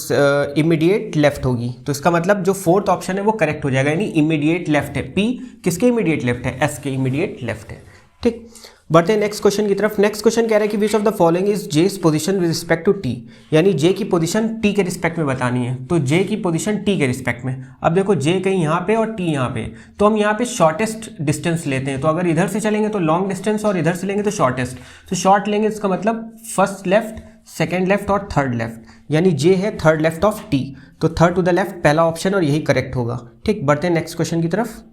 इमीडिएट लेफ्ट होगी। तो इसका मतलब जो फोर्थ ऑप्शन है वो करेक्ट हो जाएगा, यानी इमीडिएट लेफ्ट है। पी किसके इमीडिएट लेफ्ट है, एस के इमीडिएट लेफ्ट है। ठीक, बढ़ते हैं नेक्स्ट क्वेश्चन की तरफ। नेक्स्ट क्वेश्चन कह रहा है कि which of the following is J's position with respect to T, यानी जे की पोजीशन टी के रिस्पेक्ट में बतानी है। तो जे की पोजीशन टी के रिस्पेक्ट में, अब देखो जे कहीं यहाँ पे और टी यहाँ पे, तो हम यहाँ पे शॉर्टेस्ट डिस्टेंस लेते हैं। तो अगर इधर से चलेंगे तो लॉन्ग डिस्टेंस, और इधर से लेंगे तो शॉर्टेस्ट। तो शॉर्ट लेंगे, इसका मतलब फर्स्ट लेफ्ट, सेकेंड लेफ्ट और थर्ड लेफ्ट, यानी जे है थर्ड लेफ्ट ऑफ टी, तो थर्ड टू द लेफ्ट पहला ऑप्शन, और यही करेक्ट होगा। ठीक, बढ़ते हैं नेक्स्ट क्वेश्चन की तरफ।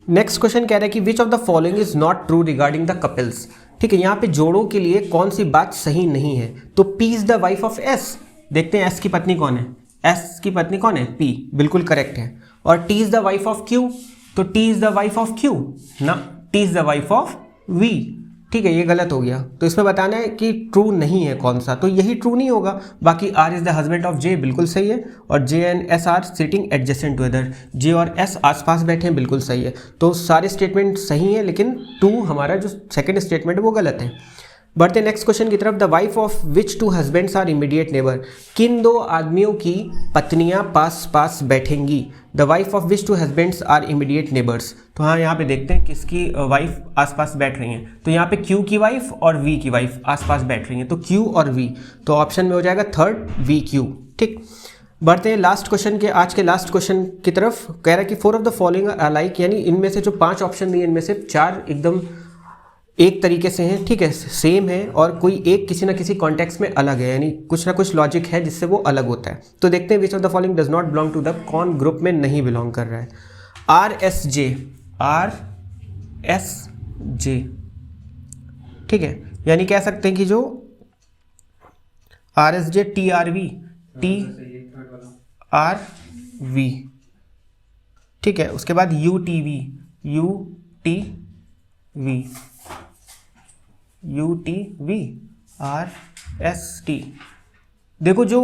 नेक्स्ट क्वेश्चन कह रहा है कि which of the following is not true regarding the couples. ठीक है, यहाँ पे जोड़ों के लिए कौन सी बात सही नहीं है। तो P is the wife of S, देखते हैं S की पत्नी कौन है, S की पत्नी कौन है, P, बिल्कुल करेक्ट है। और T is the wife of Q, तो T is the wife of Q ना, T is the wife of V। ठीक है, ये गलत हो गया, तो इसमें बताना है कि ट्रू नहीं है कौन सा, तो यही ट्रू नहीं होगा। बाकी R is the husband of J, बिल्कुल सही है, और J and S are sitting adjacent together, J और S आसपास बैठे हैं, बिल्कुल सही है। तो सारे स्टेटमेंट सही हैं, लेकिन 2 हमारा जो सेकंड स्टेटमेंट है वो गलत है। बढ़ते नेक्स्ट क्वेश्चन की तरफ। The wife of which two husbands are immediate neighbour, किन दो आदमियों की पत्नियां पास पास बैठेंगी। The wife of which two husbands are immediate neighbours, तो हाँ यहाँ पे देखते हैं किसकी वाइफ आसपास बैठ रही हैं। तो यहाँ पे Q की वाइफ और V की वाइफ आसपास बैठ रही हैं, तो Q और V, तो ऑप्शन में हो जाएगा थर्ड VQ। ठीक, बढ़ते हैं लास्ट क्वेश्चन के, आज के लास्ट क्वेश्चन की तरफ। कह रहा है कि 4 of the following are like, यानी इनमें से जो 5 ऑप्शन दिए इनमें से 4 एकदम एक तरीके से हैं, ठीक है, सेम है, और कोई एक किसी ना किसी कॉन्टेक्स्ट में अलग है, यानी कुछ ना कुछ लॉजिक है जिससे वो अलग होता है। तो देखते हैं which of the following does not belong to the, कौन ग्रुप में नहीं बिलोंग कर रहा है। RSJ, ठीक है, यानी कह सकते हैं कि जो RSJ TRV, ठीक है, उसके बाद UTV, RST। देखो जो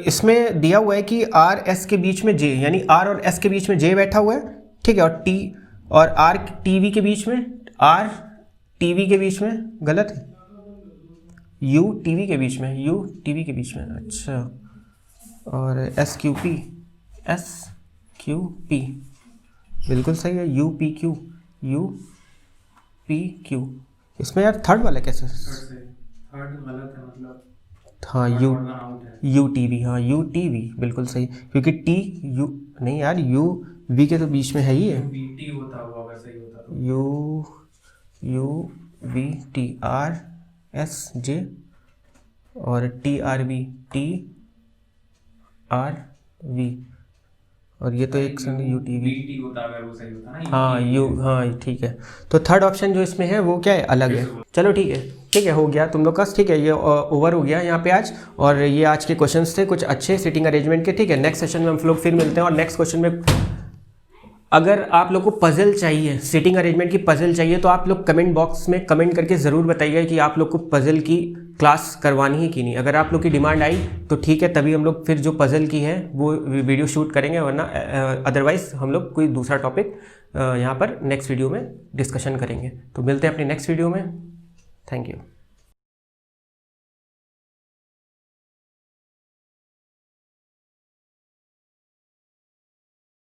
इसमें दिया हुआ है कि RS के बीच में J, यानी R और S के बीच में J बैठा हुआ है, ठीक है, और T और RTV के बीच में, RTV के बीच में गलत है, UTV के बीच में, UTV के बीच में, अच्छा, और SQP बिल्कुल सही है, UPQ, इसमें यार थर्ड वाला कैसे,
थर्ड गलत है मतलब,
हाँ UTV, हाँ UTV बिल्कुल सही, क्योंकि नहीं यार, UV के तो बीच में है ही है,
BT होता हुआ वैसे ही होता,
UVT RSJ और TRV, और ये तो एक संग UTV
BT होता है वो सही होता ना,
हाँ हाँ ठीक है। तो थर्ड ऑप्शन जो इसमें है वो क्या है, अलग है। चलो ठीक है, हो गया तुम लोग का, ठीक है, ये ओवर हो गया यहाँ पे आज, और ये आज के क्वेश्चंस थे कुछ अच्छे सिटिंग अरेंजमेंट के, ठीक है। नेक्स्ट सेशन में हम लोग फिर मिलते हैं, और नेक्स्ट क्वेश्चन में अगर आप लोग को पजल चाहिए, सिटिंग अरेंजमेंट की पजल चाहिए, तो आप लोग कमेंट बॉक्स में कमेंट करके ज़रूर बताइए कि आप लोग को पजल की क्लास करवानी है कि नहीं। अगर आप लोग की डिमांड आई तो ठीक है, तभी हम लोग फिर जो पजल की है वो वीडियो शूट करेंगे, वरना अदरवाइज हम लोग कोई दूसरा टॉपिक यहाँ पर नेक्स्ट वीडियो में डिस्कशन करेंगे। तो मिलते हैं अपनी नेक्स्ट वीडियो में। Thank you.